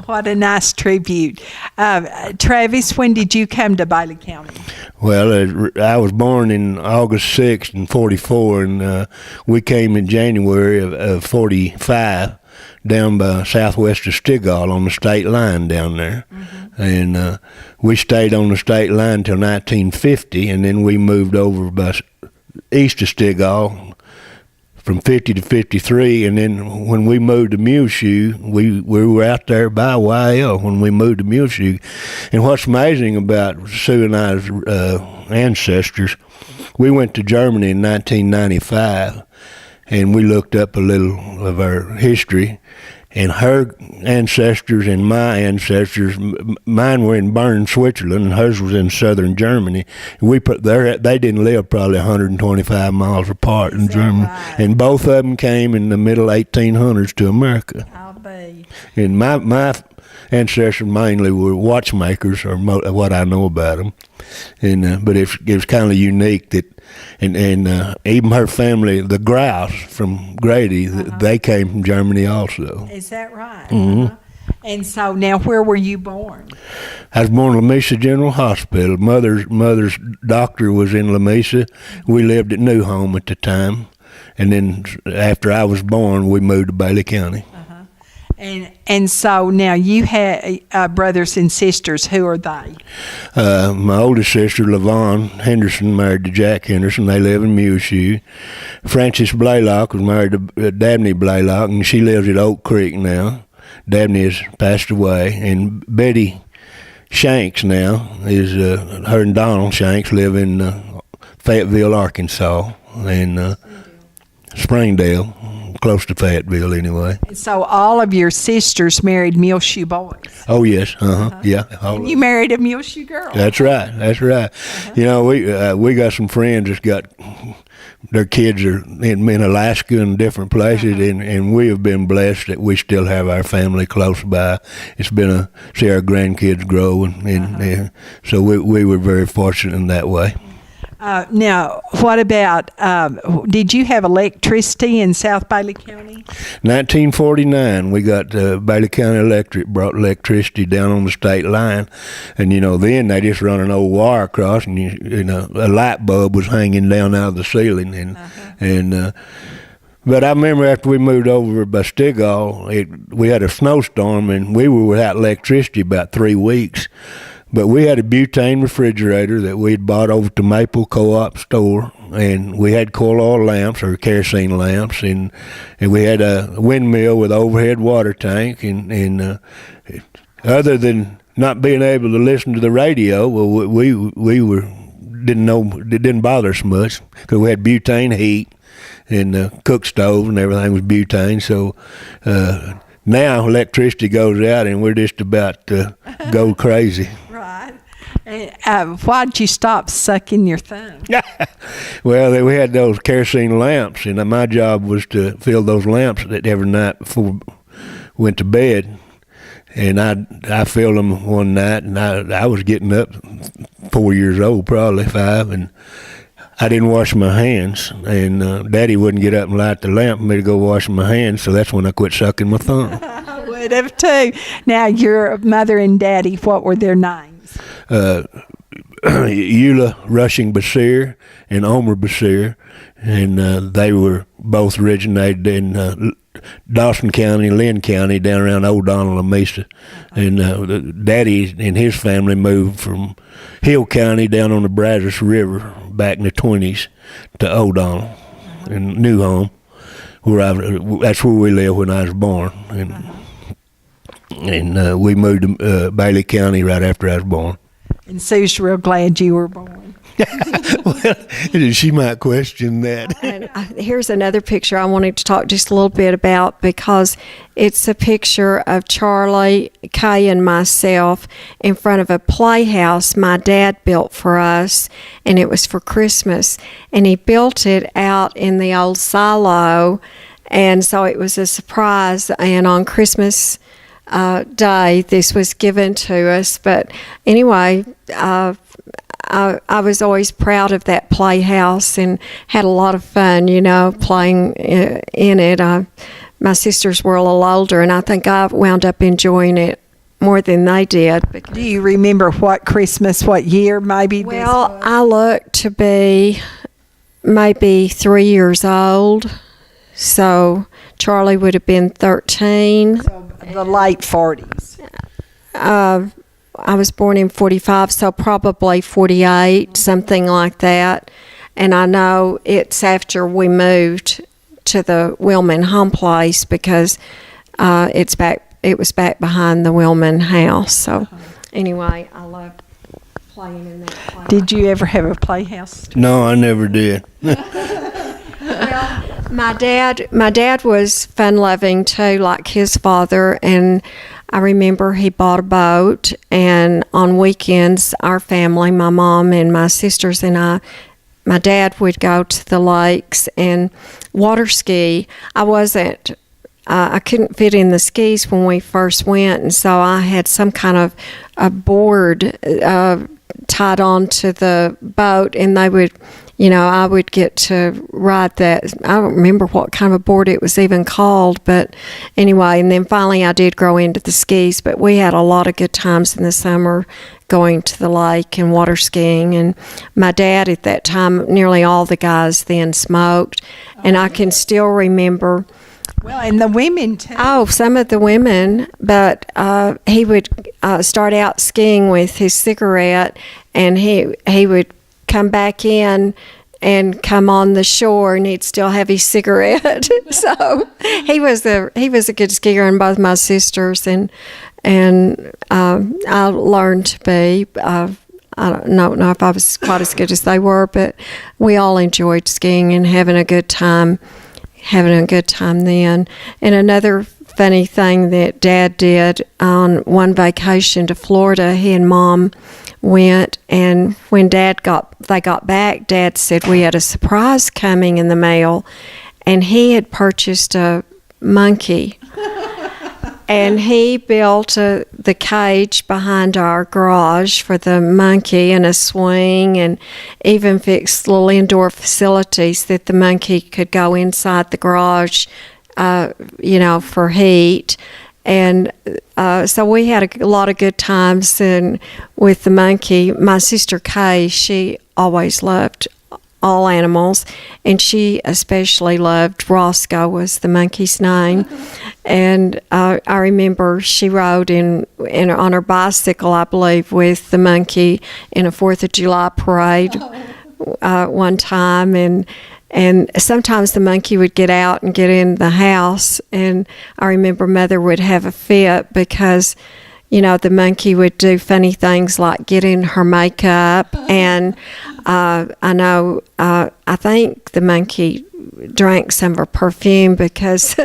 What a nice tribute. Travis, when did you come to Bailey County? Well, I was born in August 6th in 44, and we came in January of 45 down by southwest of Stigall on the state line down there. Mm-hmm. And we stayed on the state line until 1950, and then we moved over by east of Stigall from 50 to 53, and then when we moved to Muleshoe, we were out there by YL when we moved to Muleshoe. And what's amazing about Sue and I's ancestors, we went to Germany in 1995, and we looked up a little of our history, and her ancestors and my ancestors, mine were in Bern, Switzerland, and hers was in southern Germany. We they didn't live probably 125 miles apart in Germany, right? And both of them came in the middle 1800s to America. I'll be. And my ancestors mainly were watchmakers, or what I know about them. And but it was kind of unique that, and even her family, the Grouse from Grady, they came from Germany also. Is that right? Mm-hmm. And so now, where were you born? I was born in Lamesa General Hospital. Mother's doctor was in Lamesa. We lived at New Home at the time, and then after I was born, we moved to Bailey County. And so now you have brothers and sisters. Who are they? My oldest sister, LaVon Henderson, married to Jack Henderson. They live in Muleshoe. Frances Blaylock was married to Dabney Blaylock, and she lives at Oak Creek now. Dabney has passed away. And Betty Shanks now is, her and Donald Shanks live in Fayetteville, Arkansas, and Springdale. Close to Fayetteville, anyway. So all of your sisters married Muleshoe boys. Oh yes, yeah. And you married a Muleshoe girl. That's right. You know, we got some friends that's got their kids are in Alaska and different places, and we have been blessed that we still have our family close by. It's been see our grandkids grow, and so we were very fortunate in that way. Now, what about, did you have electricity in South Bailey County? 1949, we got Bailey County Electric brought electricity down on the state line. And, you know, then they just run an old wire across, and, you know, a light bulb was hanging down out of the ceiling. But I remember after we moved over by Stigall, we had a snowstorm, and we were without electricity about 3 weeks. But we had a butane refrigerator that we'd bought over to Maple Co-op store, and we had coal oil lamps or kerosene lamps, and we had a windmill with overhead water tank, and other than not being able to listen to the radio, well, we didn't know, it didn't bother us much because we had butane heat, and cook stove and everything was butane. So now electricity goes out, and we're just about to go crazy. Right. Why did you stop sucking your thumb? Well, we had those kerosene lamps, and my job was to fill those lamps every night before we went to bed. And I filled them one night, and I was getting up 4 years old, probably 5, and I didn't wash my hands, and Daddy wouldn't get up and light the lamp for me to go wash my hands, so that's when I quit sucking my thumb. I would have too. Now, your mother and daddy, what were their names? Eula Rushing Bessire and Omer Bessire, and they were both originated in Dawson County, Lynn County, down around O'Donnell and Mesa. And Daddy and his family moved from Hill County down on the Brazos River back in the 20s to O'Donnell and New Home, that's where we lived when I was born. And we moved to Bailey County right after I was born. And Sue's real glad you were born. Well, she might question that. And here's another picture I wanted to talk just a little bit about, because it's a picture of Charlie, Kay, and myself in front of a playhouse my dad built for us, and it was for Christmas. And he built it out in the old silo, and so it was a surprise. And on Christmas Day, this was given to us. But anyway, I was always proud of that playhouse and had a lot of fun, you know, playing in it. My sisters were a little older, and I think I wound up enjoying it more than they did. Do you remember what Christmas, what year maybe? Well, I look to be maybe 3 years old. So Charlie would have been 13. So the late 40s. I was born in 45, so probably 48, something like that. And I know it's after we moved to the Willman home place because it was back behind the Willman house. So anyway, I love playing in that place. Did you ever have a playhouse? No, I never did. Well, my dad was fun-loving too, like his father, and I remember he bought a boat, and on weekends, our family, my mom and my sisters and I, my dad would go to the lakes and water ski. I couldn't fit in the skis when we first went, and so I had some kind of a board tied onto the boat, and they would, I would get to ride that. I don't remember what kind of a board it was even called, but anyway, and then finally I did grow into the skis, but we had a lot of good times in the summer going to the lake and water skiing. And my dad at that time, nearly all the guys then smoked, and I can still remember. Well, and the women too. Oh, some of the women, but he would start out skiing with his cigarette, and he would come back in and come on the shore, and he'd still have his cigarette. So he was a good skier, and both my sisters, and I learned to be. I don't know if I was quite as good as they were, but we all enjoyed skiing and having a good time then. And another funny thing that Dad did on one vacation to Florida, he and Mom went, and when they got back, Dad said we had a surprise coming in the mail, and he had purchased a monkey. And he built the cage behind our garage for the monkey and a swing, and even fixed little indoor facilities that the monkey could go inside the garage, for heat. And so we had a lot of good times with the monkey. My sister Kay, she always loved all animals, and she especially loved Roscoe, was the monkey's name. And I remember she rode on her bicycle, I believe, with the monkey in a 4th of July parade one time, and sometimes the monkey would get out and get in the house, and I remember Mother would have a fit because the monkey would do funny things like get in her makeup, and I think the monkey drank some of her perfume because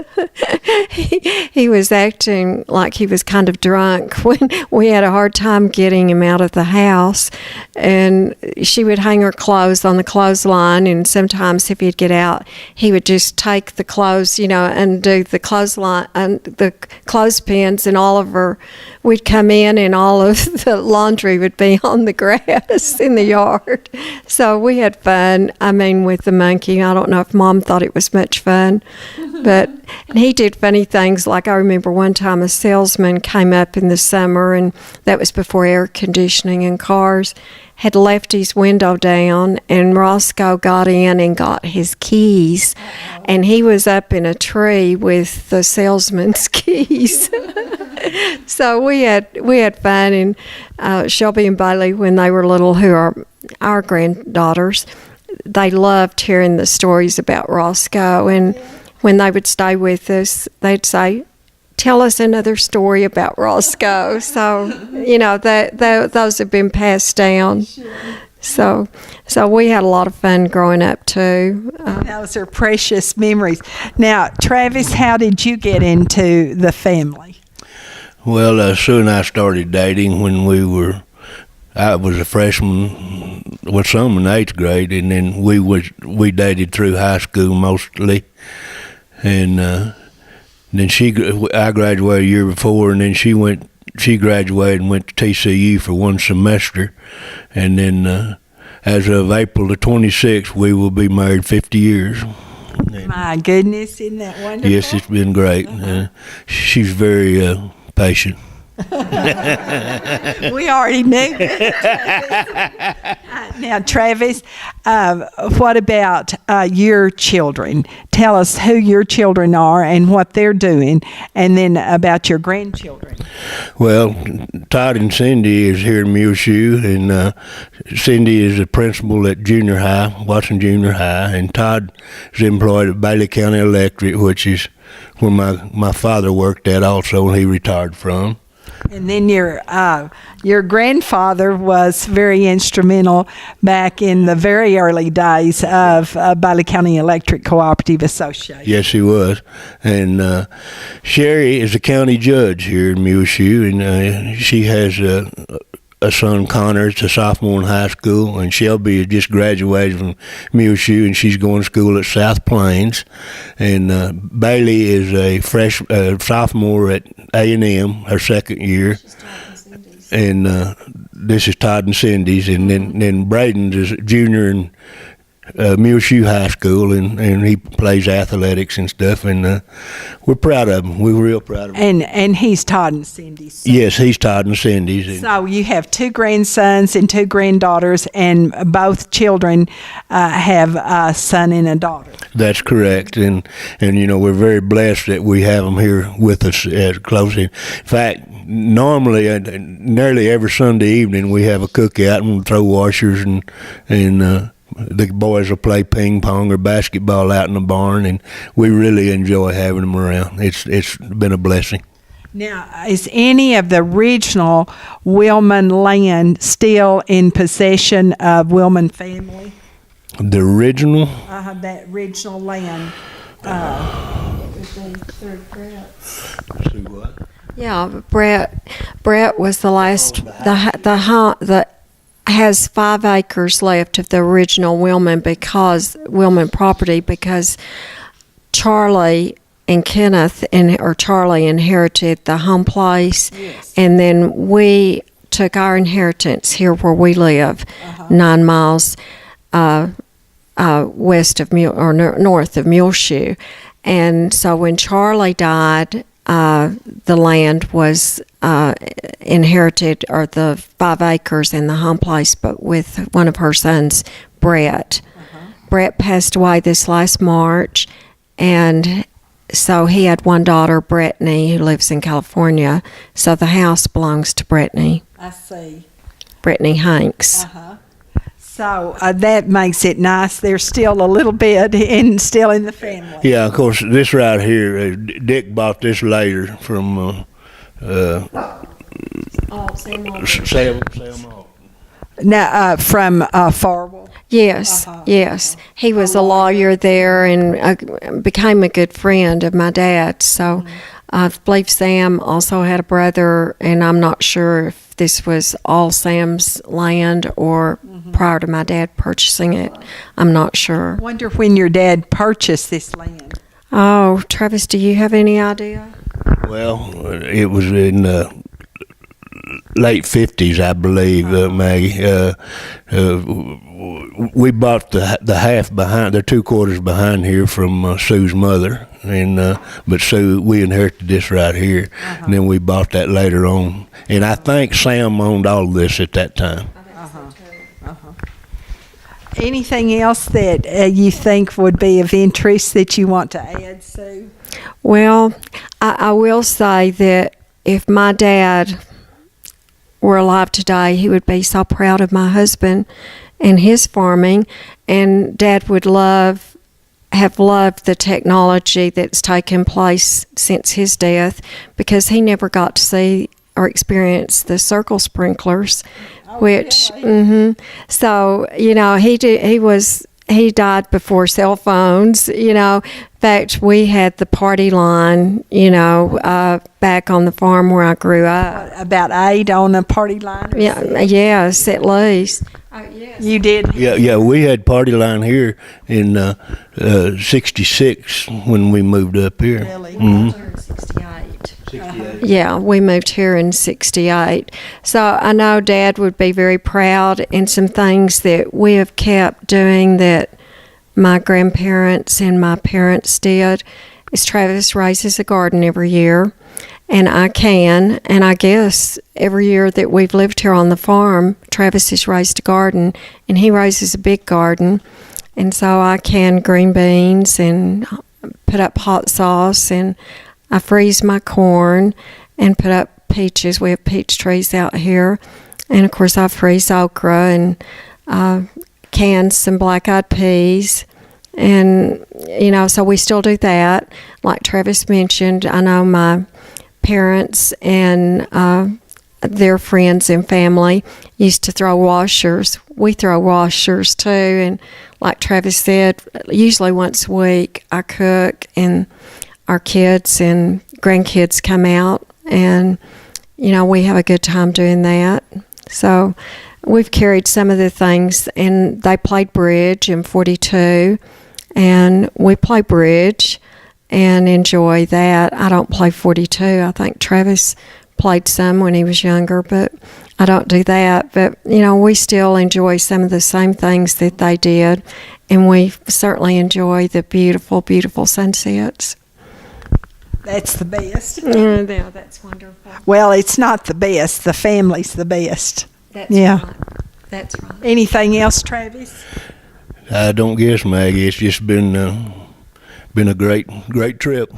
he was acting like he was kind of drunk when we had a hard time getting him out of the house. And she would hang her clothes on the clothesline, and sometimes if he'd get out, he would just take the clothes, undo the clothesline and the clothespins, and we'd come in and all of the laundry would be on the grass in the yard. So we had fun, with the monkey. I don't know if Mom thought it was much fun, but he did funny things. Like I remember one time a salesman came up in the summer, and that was before air conditioning in cars, had left his window down, and Roscoe got in and got his keys, and he was up in a tree with the salesman's keys. So we had fun, and Shelby and Bailey, when they were little, who are our granddaughters, they loved hearing the stories about Roscoe, and when they would stay with us, they'd say, "Tell us another story about Roscoe." So, those have been passed down. So we had a lot of fun growing up too. Those are precious memories. Now, Travis, how did you get into the family? Well, Sue and I started dating when I was a freshman with some in 8th grade, and then we dated through high school mostly, and then I graduated a year before, and then she graduated and went to TCU for one semester, and then as of April the 26th, we will be married 50 years. My goodness, isn't that wonderful? Yes, it's been great. She's very patient. We already knew that. Now, Travis, what about your children? Tell us who your children are and what they're doing, and then about your grandchildren. Well, Todd and Cindy is here in Muleshoe, and Cindy is a principal at junior high, Watson Junior High, and Todd is employed at Bailey County Electric, which is where my father worked at also, and he retired from. And then your grandfather was very instrumental back in the very early days of Bailey County Electric Cooperative Association. Yes, he was. And Sherry is a county judge here in Muleshoe, and she has a son, Connor, is a sophomore in high school, and Shelby just graduated from Muleshoe, and she's going to school at South Plains. And Bailey is a sophomore at A&M, her second year. And this is Todd and Cindy's, and then Braden's is a junior in Muleshoe High School, and he plays athletics and stuff, and we're proud of him. We're real proud of him. And he's Todd and Cindy's son. Yes, he's Todd and Cindy's. So you have 2 grandsons and 2 granddaughters, and both children have a son and a daughter. That's correct, and we're very blessed that we have them here with us as close. In fact, normally, nearly every Sunday evening, we have a cookout and we throw washers and the boys will play ping pong or basketball out in the barn, and we really enjoy having them around. It's been a blessing. Now, is any of the original Willman land still in possession of Willman family? The original? That original land. See what? Yeah, Brett was the last. The has 5 acres left of the original Willman property because Charlie and Kenneth Charlie inherited the home place, yes. And then we took our inheritance here where we live, 9 miles west of north of Muleshoe, and so when Charlie died, the land was inherited, or the 5 acres in the home place, but with one of her sons, Brett. Brett passed away this last March, and so he had one daughter, Brittany, who lives in California. So the house belongs to Brittany. I see. Brittany Hanks. So that makes it nice. There's still a little bit still in the family. Yeah, of course, this right here, Dick bought this later from Sam. Now, from Farwell. Yes, yes. He was a lawyer there and became a good friend of my dad. So I believe Sam also had a brother, and I'm not sure if this was all Sam's land or prior to my dad purchasing it. I'm not sure. I wonder when your dad purchased this land. Oh, Travis, do you have any idea? Well, it was in late 50s, I believe, Maggie. We bought the half behind, they're 2 quarters behind here from Sue's mother, and but Sue, we inherited this right here, and then we bought that later on. And I think Sam owned all of this at that time. Anything else that you think would be of interest that you want to add, Sue? Well, I will say that if my dad were alive today, he would be so proud of my husband and his farming, and Dad would have loved the technology that's taken place since his death, because he never got to see or experience the circle sprinklers, which really? So he died before cell phones. In fact, we had the party line, back on the farm where I grew up. About 8 on the party line? Yeah, yes, at least. Yes. You did? Yeah, we had party line here in 66 when we moved up here. Really? 68. Yeah, we moved here in 68. So I know Dad would be very proud, and some things that we have kept doing that my grandparents and my parents did is Travis raises a garden every year, and I can. And I guess every year that we've lived here on the farm, Travis has raised a garden, and he raises a big garden. And so I can green beans and put up hot sauce, and I freeze my corn and put up peaches. We have peach trees out here. And of course I freeze okra and can some black-eyed peas. And, so we still do that. Like Travis mentioned, I know my parents and their friends and family used to throw washers. We throw washers too. And like Travis said, usually once a week I cook, and our kids and grandkids come out, and, we have a good time doing that. So we've carried some of the things, and they played bridge in 42. And we play bridge and enjoy that. I don't play 42. I think Travis played some when he was younger, but I don't do that. But, we still enjoy some of the same things that they did, and we certainly enjoy the beautiful, beautiful sunsets. That's the best. Yeah, that's wonderful. Well, it's not the best. The family's the best. That's right. That's right. Anything else, Travis? I don't guess, Maggie. It's just been a great trip.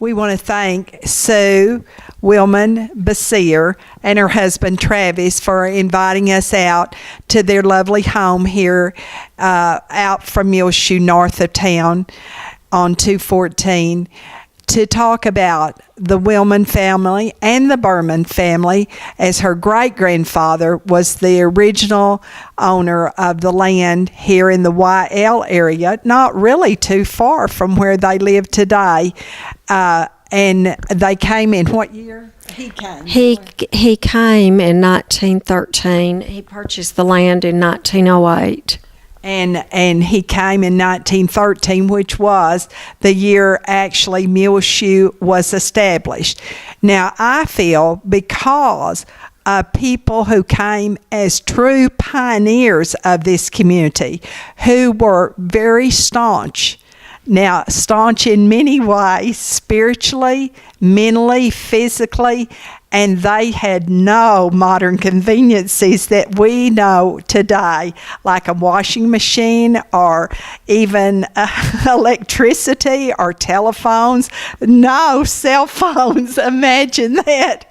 We want to thank Sue Willman Bessire and her husband Travis for inviting us out to their lovely home here out from Muleshoe, north of town on 214, to talk about the Willman family and the Buhrman family, as her great-grandfather was the original owner of the land here in the YL area, not really too far from where they live today. And they came in what year? He came. He came in 1913. He purchased the land in 1908. And he came in 1913, which was the year actually Muleshoe was established. Now, I feel because of people who came as true pioneers of this community, who were very staunch. Now, staunch in many ways, spiritually, mentally, physically, and they had no modern conveniences that we know today, like a washing machine or even electricity or telephones. No cell phones, imagine that.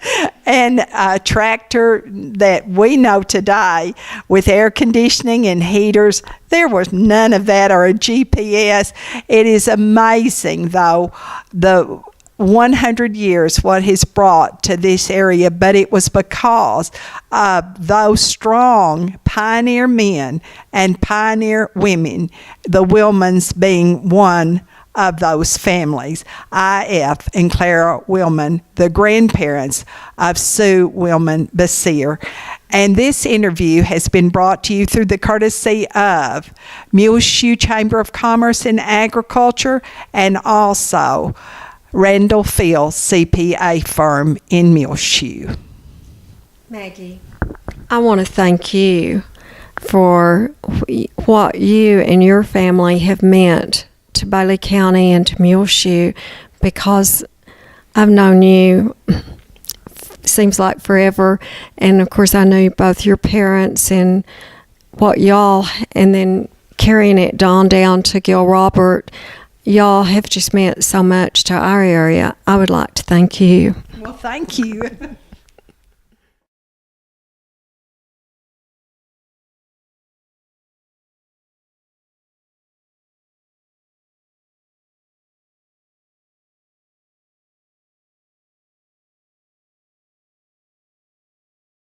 And a tractor that we know today with air conditioning and heaters, there was none of that, or a GPS. It is amazing, though, the 100 years what has brought to this area, but it was because of those strong pioneer men and pioneer women, the Willmans being one of those families. I.F. and Clara Willman, the grandparents of Sue Willman Bessire. And this interview has been brought to you through the courtesy of Muleshoe Chamber of Commerce and Agriculture, and also Randall Field CPA firm in Muleshoe. Maggie, I want to thank you for what you and your family have meant to Bailey County and to Muleshoe, because I've known you, seems like forever, and of course I knew both your parents and what y'all, and then carrying it on down to Gil Robert. Y'all have just meant so much to our area. I would like to thank you. Well, thank you.